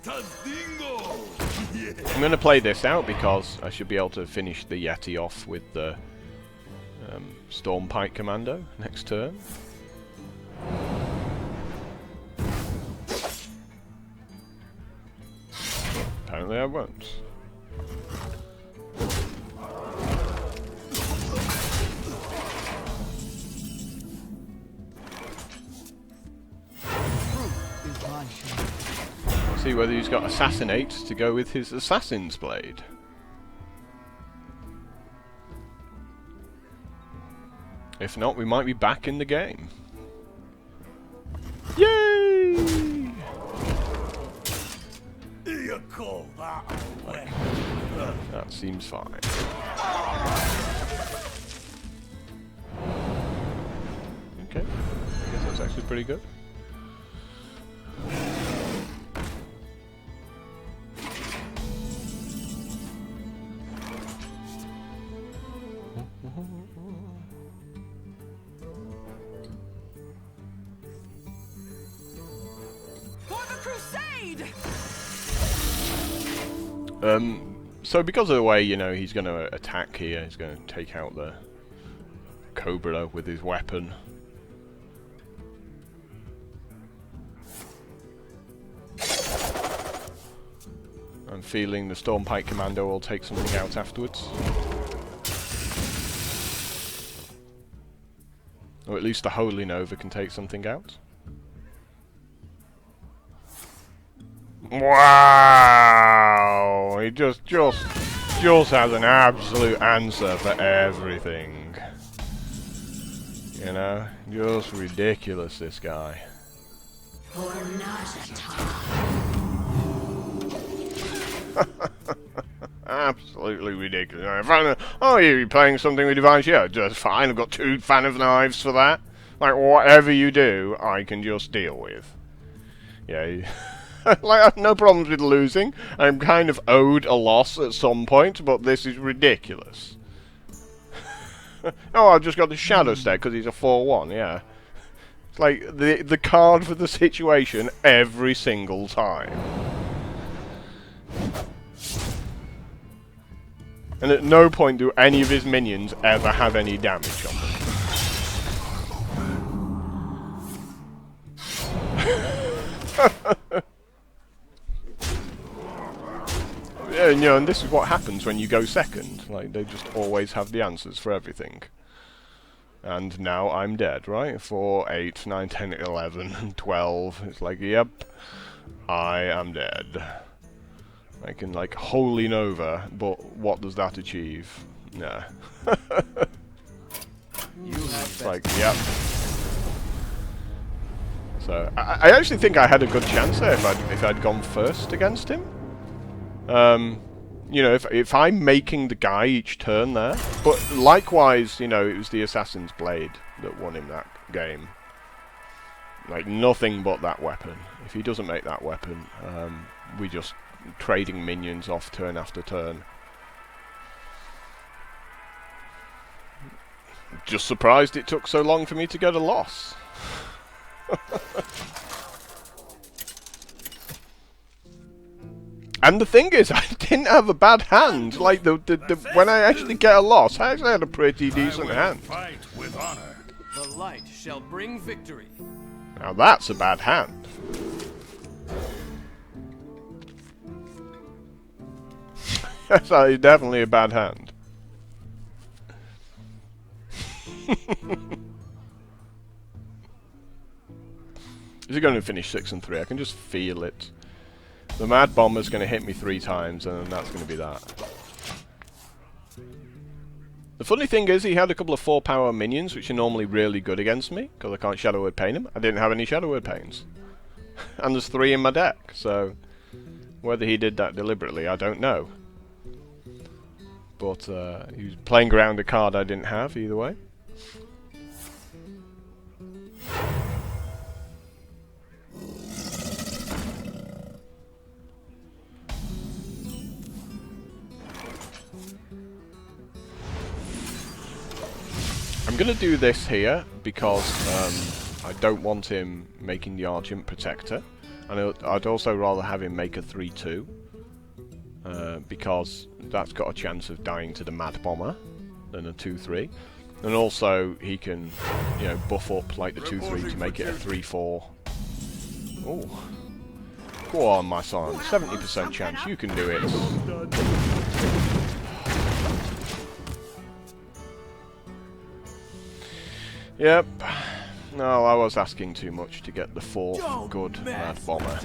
I'm going to play this out because I should be able to finish the Yeti off with the Stormpike Commando next turn. Apparently I won't. See whether he's got Assassinate to go with his Assassin's Blade. If not, we might be back in the game. Yay! You call that a weapon? That seems fine. Okay, I guess that's actually pretty good. For the crusade! So because of the way, you know, he's going to attack here, he's going to take out the Cobra with his weapon. I'm feeling the Stormpike Commando will take something out afterwards. Or at least the Holy Nova can take something out. Wow! He just has an absolute answer for everything. You know? Just ridiculous, this guy. For Absolutely ridiculous. Oh, you're playing something with Divine Shield? Just fine, I've got 2 Fan of Knives for that. Like, whatever you do, I can just deal with. Yeah, like, I have no problems with losing. I'm kind of owed a loss at some point, but this is ridiculous. Oh, I've just got the Shadow Step because he's a 4/1, yeah. It's like the card for the situation every single time. And at no point do any of his minions ever have any damage on them. Yeah, you know, and this is what happens when you go second. Like, they just always have the answers for everything. And now I'm dead, right? 4, 8, 9, 10, 11, 12. It's like, yep, I am dead. I can, like, Holy Nova, but what does that achieve? Nah. It's like, yep. So, I actually think I had a good chance there if I'd gone first against him. You know, if I'm making the guy each turn there, but likewise, you know, it was the Assassin's Blade that won him that game. Like, nothing but that weapon. If he doesn't make that weapon, we just trading minions off turn after turn. Just surprised it took so long for me to get a loss. And the thing is, I didn't have a bad hand. Like, when I actually get a loss, I actually had a pretty decent hand. Fight with honor. The light shall bring victory. Now that's a bad hand. That's definitely a bad hand. Is he going to finish 6 and 3? I can just feel it. The Mad Bomber's going to hit me 3 times, and then that's going to be that. The funny thing is, he had a couple of 4-power minions, which are normally really good against me, because I can't Shadow Word Pain him. I didn't have any Shadow Word Pains. And there's 3 in my deck, so whether he did that deliberately, I don't know. But he was playing around a card I didn't have, either way. I'm going to do this here because I don't want him making the Argent Protector, and I'd also rather have him make a 3/2 because that's got a chance of dying to the Mad Bomber than a 2/3, and also he can, you know, buff up like the 2/3 to make it a 3/4. Oh, go on, my son, 70% chance you can do it. Yep. No, I was asking too much to get the 4th good Mad Bomber.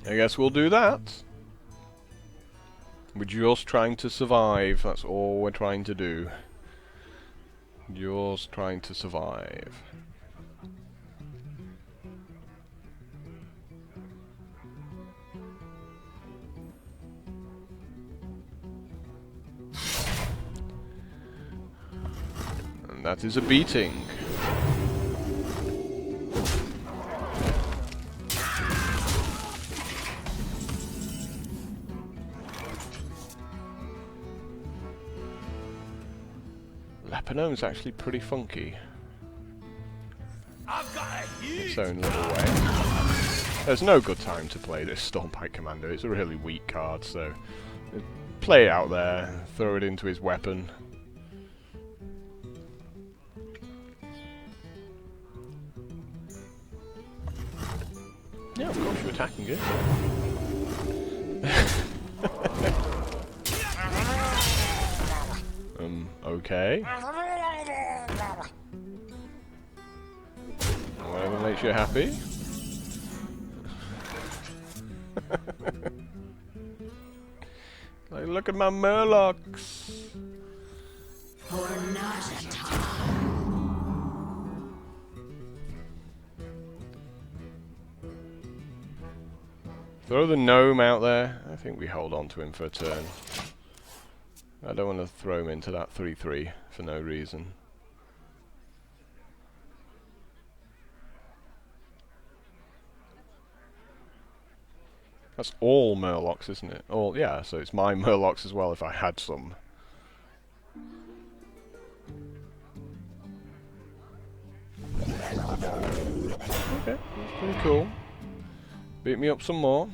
I guess we'll do that. We're just trying to survive, that's all we're trying to do. Just trying to survive. And that is a beating. Lepinone's actually pretty funky. I've got a Its heat. own little way. There's no good time to play this Stormpike Commander. It's a really weak card, so play it out there, throw it into his weapon. Yeah, of course you're attacking it. Okay. Whatever makes you happy. Like, look at my Murlocs. Throw the gnome out there. I think we hold on to him for a turn. I don't want to throw him into that 3-3 for no reason. That's all Murlocs, isn't it? All, yeah, so it's my Murlocs as well if I had some. Okay, that's pretty cool. Beat me up some more.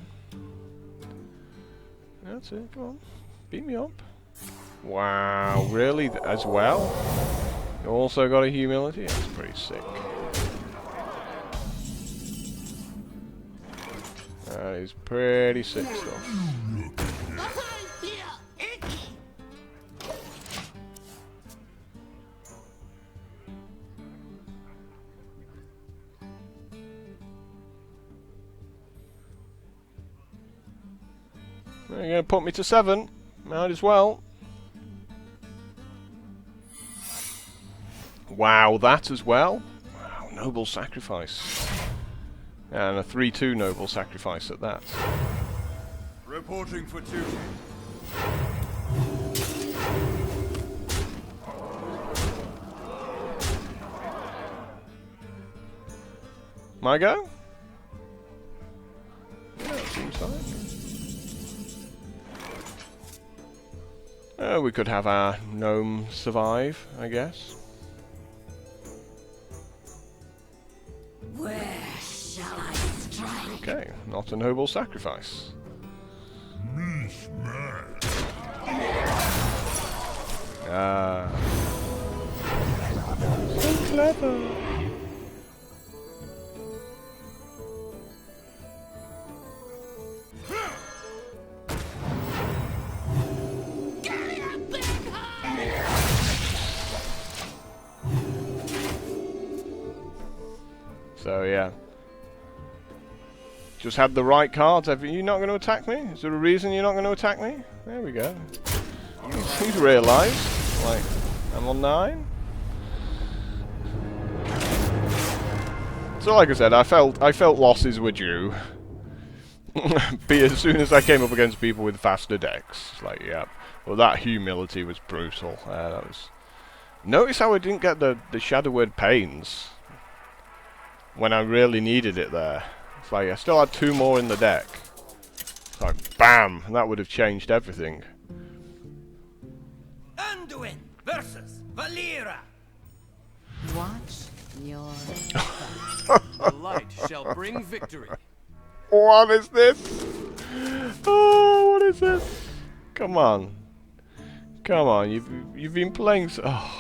That's it, come on. Beat me up. Wow, really? As well? You also got a humility? That's pretty sick. That is pretty sick stuff. You're gonna put me to 7. Might as well. Wow, that as well? Wow, noble sacrifice. And a 3-2 noble sacrifice at that. Reporting for duty. My go? Yeah, it seems like. We could have our gnome survive, I guess. Where shall I strike? Okay, not a noble sacrifice. Ah. So clever. So yeah, just had the right cards. Are you not going to attack me? Is there a reason you're not going to attack me? There we go. He's realised. Like, I'm on 9. So like I said, I felt losses were due. But as soon as I came up against people with faster decks, it's like, yeah. Well, that humility was brutal. That was. Notice how I didn't get the Shadow Word Pains when I really needed it there. It's like I still had 2 more in the deck. It's like BAM! And that would have changed everything. Anduin versus Valera. Watch your The light shall bring victory. What is this? Oh, what is this? Come on. Come on, you've been playing so... Oh.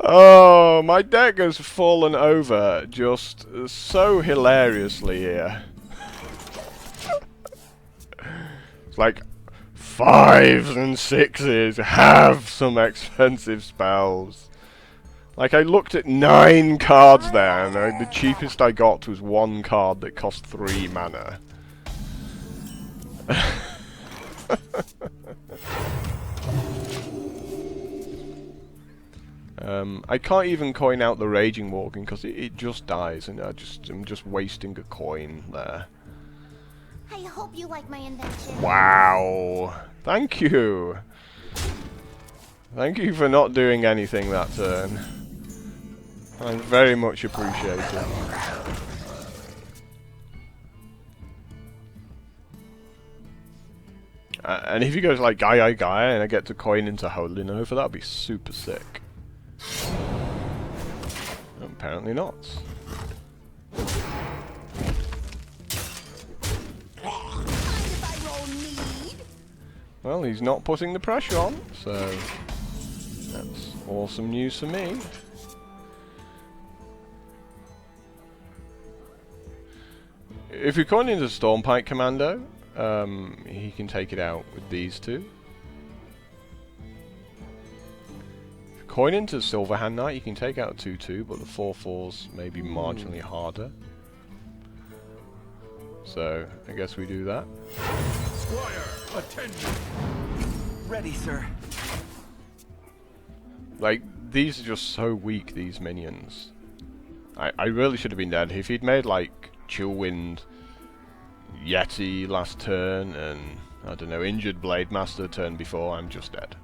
Oh, my deck has fallen over just so hilariously here. It's like 5s and 6s have some expensive spells. Like I looked at 9 cards there and the cheapest I got was 1 card that cost 3 mana. I can't even coin out the Raging Walking because it just dies, and I'm just wasting a coin there. I hope you like my invention. Wow! Thank you. Thank you for not doing anything that turn. I very much appreciate it. And if he goes like Gaia and I get to coin into Holy Nova, that'd be super sick. Apparently not. Well, he's not putting the pressure on, so that's awesome news for me. If you coin into Stormpike Commando, he can take it out with these 2. Coin into Silverhand Knight, you can take out 2/2, but the 4/4s may be marginally harder. So, I guess we do that. Squire, attend me. Ready, sir. Like, these are just so weak, these minions. I really should have been dead. If he'd made like Chillwind Yeti last turn and I don't know, Injured Blade Master turn before, I'm just dead.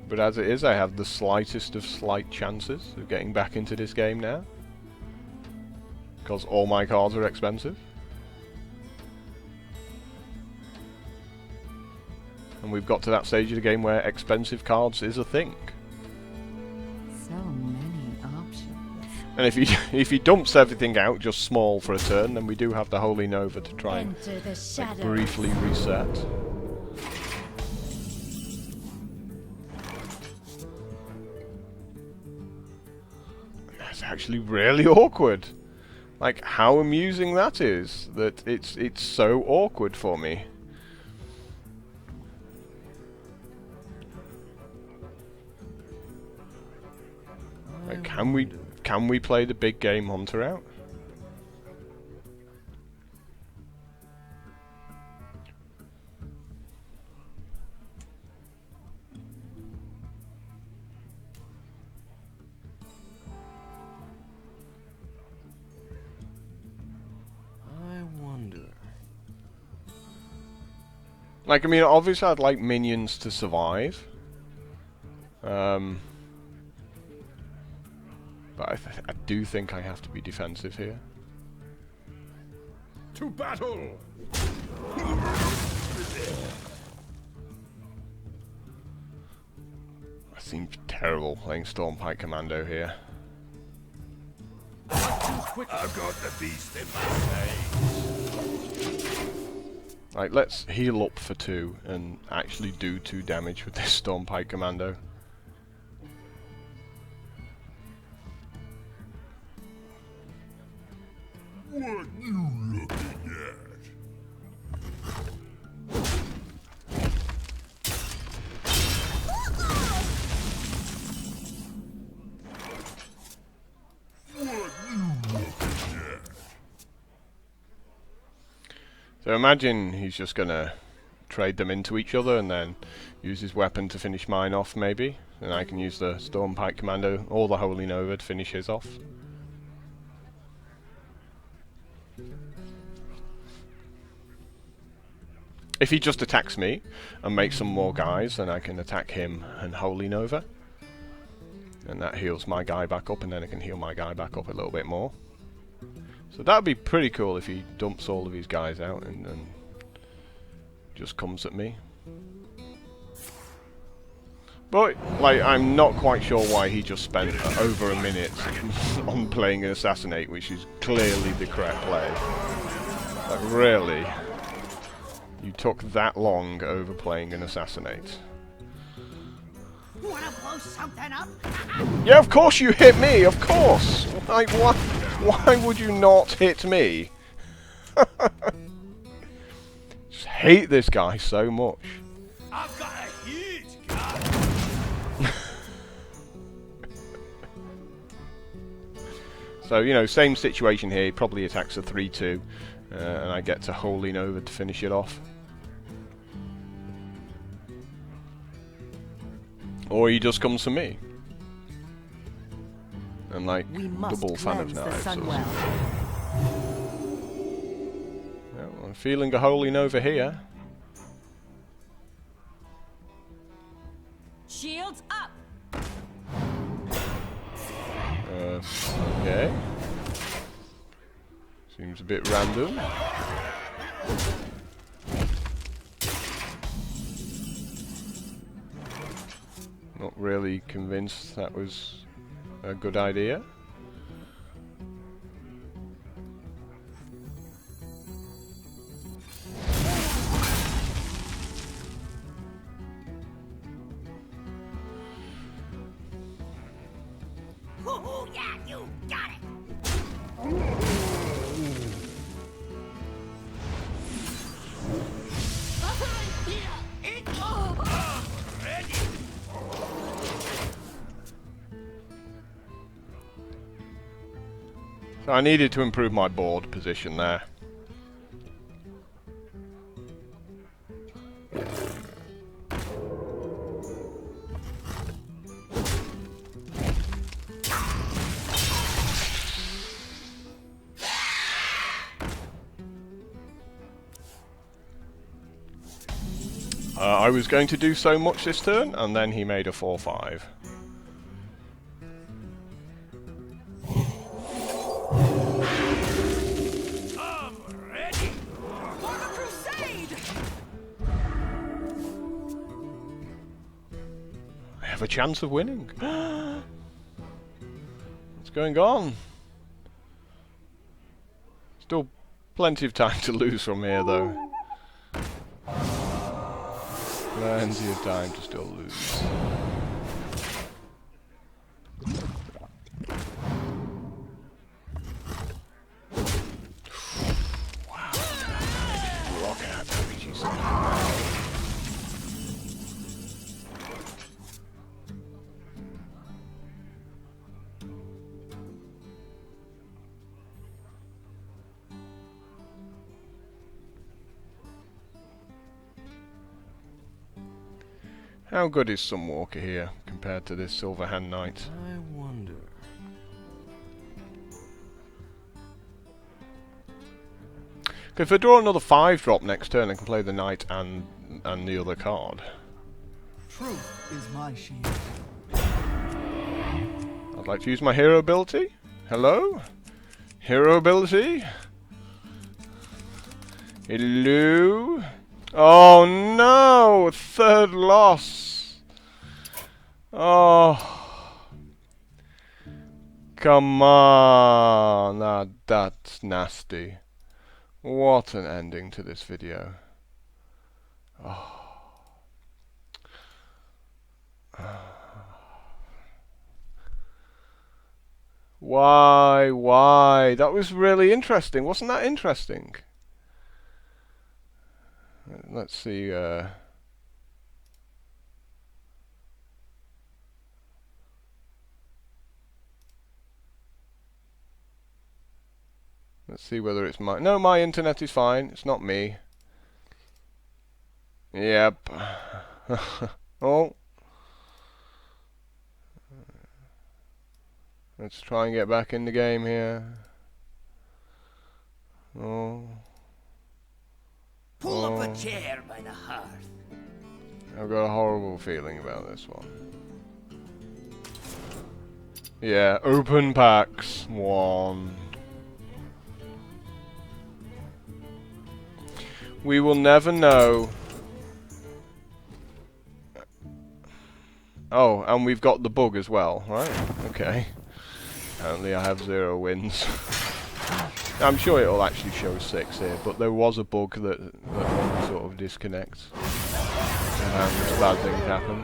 But as it is, I have the slightest of slight chances of getting back into this game now. Because all my cards are expensive. And we've got to that stage of the game where expensive cards is a thing. So many options. And if he dumps everything out just small for a turn, then we do have the Holy Nova to try and Enter the like, shadows. briefly reset. That's actually really awkward. Like how amusing that is. That it's so awkward for me. Like, can we play the big game hunter out? I wonder. Like, I mean, obviously I'd like minions to survive. But I do think I have to be defensive here. To battle! It seems terrible playing Stormpike Commando here. I've got the beast in my face. Like, let's heal up for 2 and actually do 2 damage with this Stormpike Commando. What you looking at? So imagine he's just gonna trade them into each other and then use his weapon to finish mine off, maybe. And I can use the Stormpike Commando or the Holy Nova to finish his off. If he just attacks me and makes some more guys, then I can attack him and Holy Nova. And that heals my guy back up, and then I can heal my guy back up a little bit more. So that would be pretty cool if he dumps all of his guys out and just comes at me. But, like, I'm not quite sure why he just spent over a minute on playing an Assassinate, which is clearly the correct play. Like, really? You took that long over playing an Assassinate? Wanna blow something up? Yeah, of course you hit me, of course! Like, why would you not hit me? Just hate this guy so much. I've got a huge gun. So, you know, same situation here. He probably attacks a 3-2, and I get to Holy Nova to finish it off. Or he just comes to me. I'm like, double fan of knives. Well, I'm feeling a Holy Nova here. Shields up. Okay. Seems a bit random. Not really convinced that was a good idea. Hoo-hoo, yeah, you got it. So I needed to improve my board position there. I was going to do so much this turn, and then he made a 4-5. I'm ready. For the crusade! I have a chance of winning. What's going on? Still plenty of time to lose from here, though. Plenty of time to still lose. Wow. Rock out, RPGs. How good is Sunwalker here compared to this Silver Hand Knight? I wonder. If I draw another 5-drop next turn, I can play the Knight and the other card. Truth is my shield. I'd like to use my hero ability. Hello? Hero ability? Hello? Oh no! Third loss! Oh. Come on! That's nasty. What an ending to this video. Oh. Why? That was really interesting. Wasn't that interesting? Let's see. Let's see whether it's my... No, my internet is fine. It's not me. Yep. Oh. Let's try and get back in the game here. Oh. Pull up a chair by the hearth. I've got a horrible feeling about this one. Yeah, open packs. 1. We will never know. Oh, and we've got the bug as well, right? Okay. Apparently I have 0 wins. I'm sure it'll actually show 6 here, but there was a bug that sort of disconnects. And bad things happen.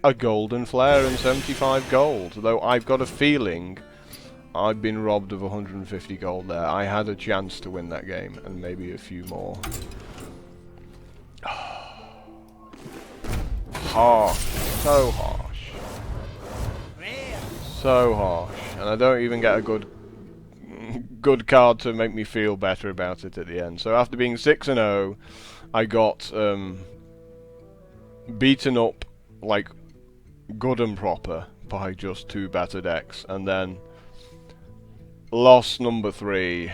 A golden flare and 75 gold, though I've got a feeling I've been robbed of 150 gold there. I had a chance to win that game, and maybe a few more. Harsh. So harsh. So harsh. And I don't even get a good card to make me feel better about it at the end. So after being 6-0, I got beaten up like good and proper by just 2 better decks, and then loss number 3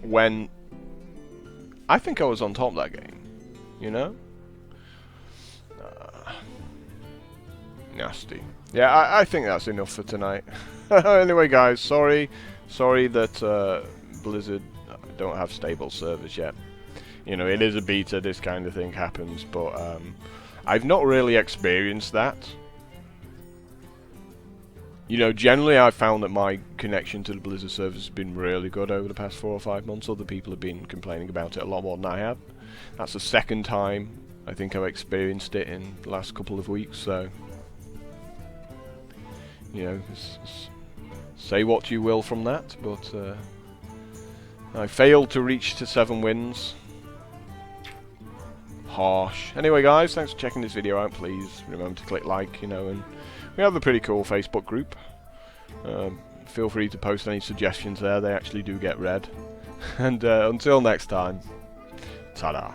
when I think I was on top that game, you know? Nasty. Yeah, I think that's enough for tonight. Anyway, guys, sorry that Blizzard don't have stable servers yet. You know, it is a beta, this kind of thing happens, but I've not really experienced that. You know, generally I've found that my connection to the Blizzard servers has been really good over the past 4 or 5 months. Other people have been complaining about it a lot more than I have. That's the second time I think I've experienced it in the last couple of weeks, so... You know, say what you will from that, but I failed to reach to 7 wins. Harsh. Anyway, guys, thanks for checking this video out. Please remember to click like, you know, and we have a pretty cool Facebook group. Feel free to post any suggestions there. They actually do get read. And until next time, ta-da.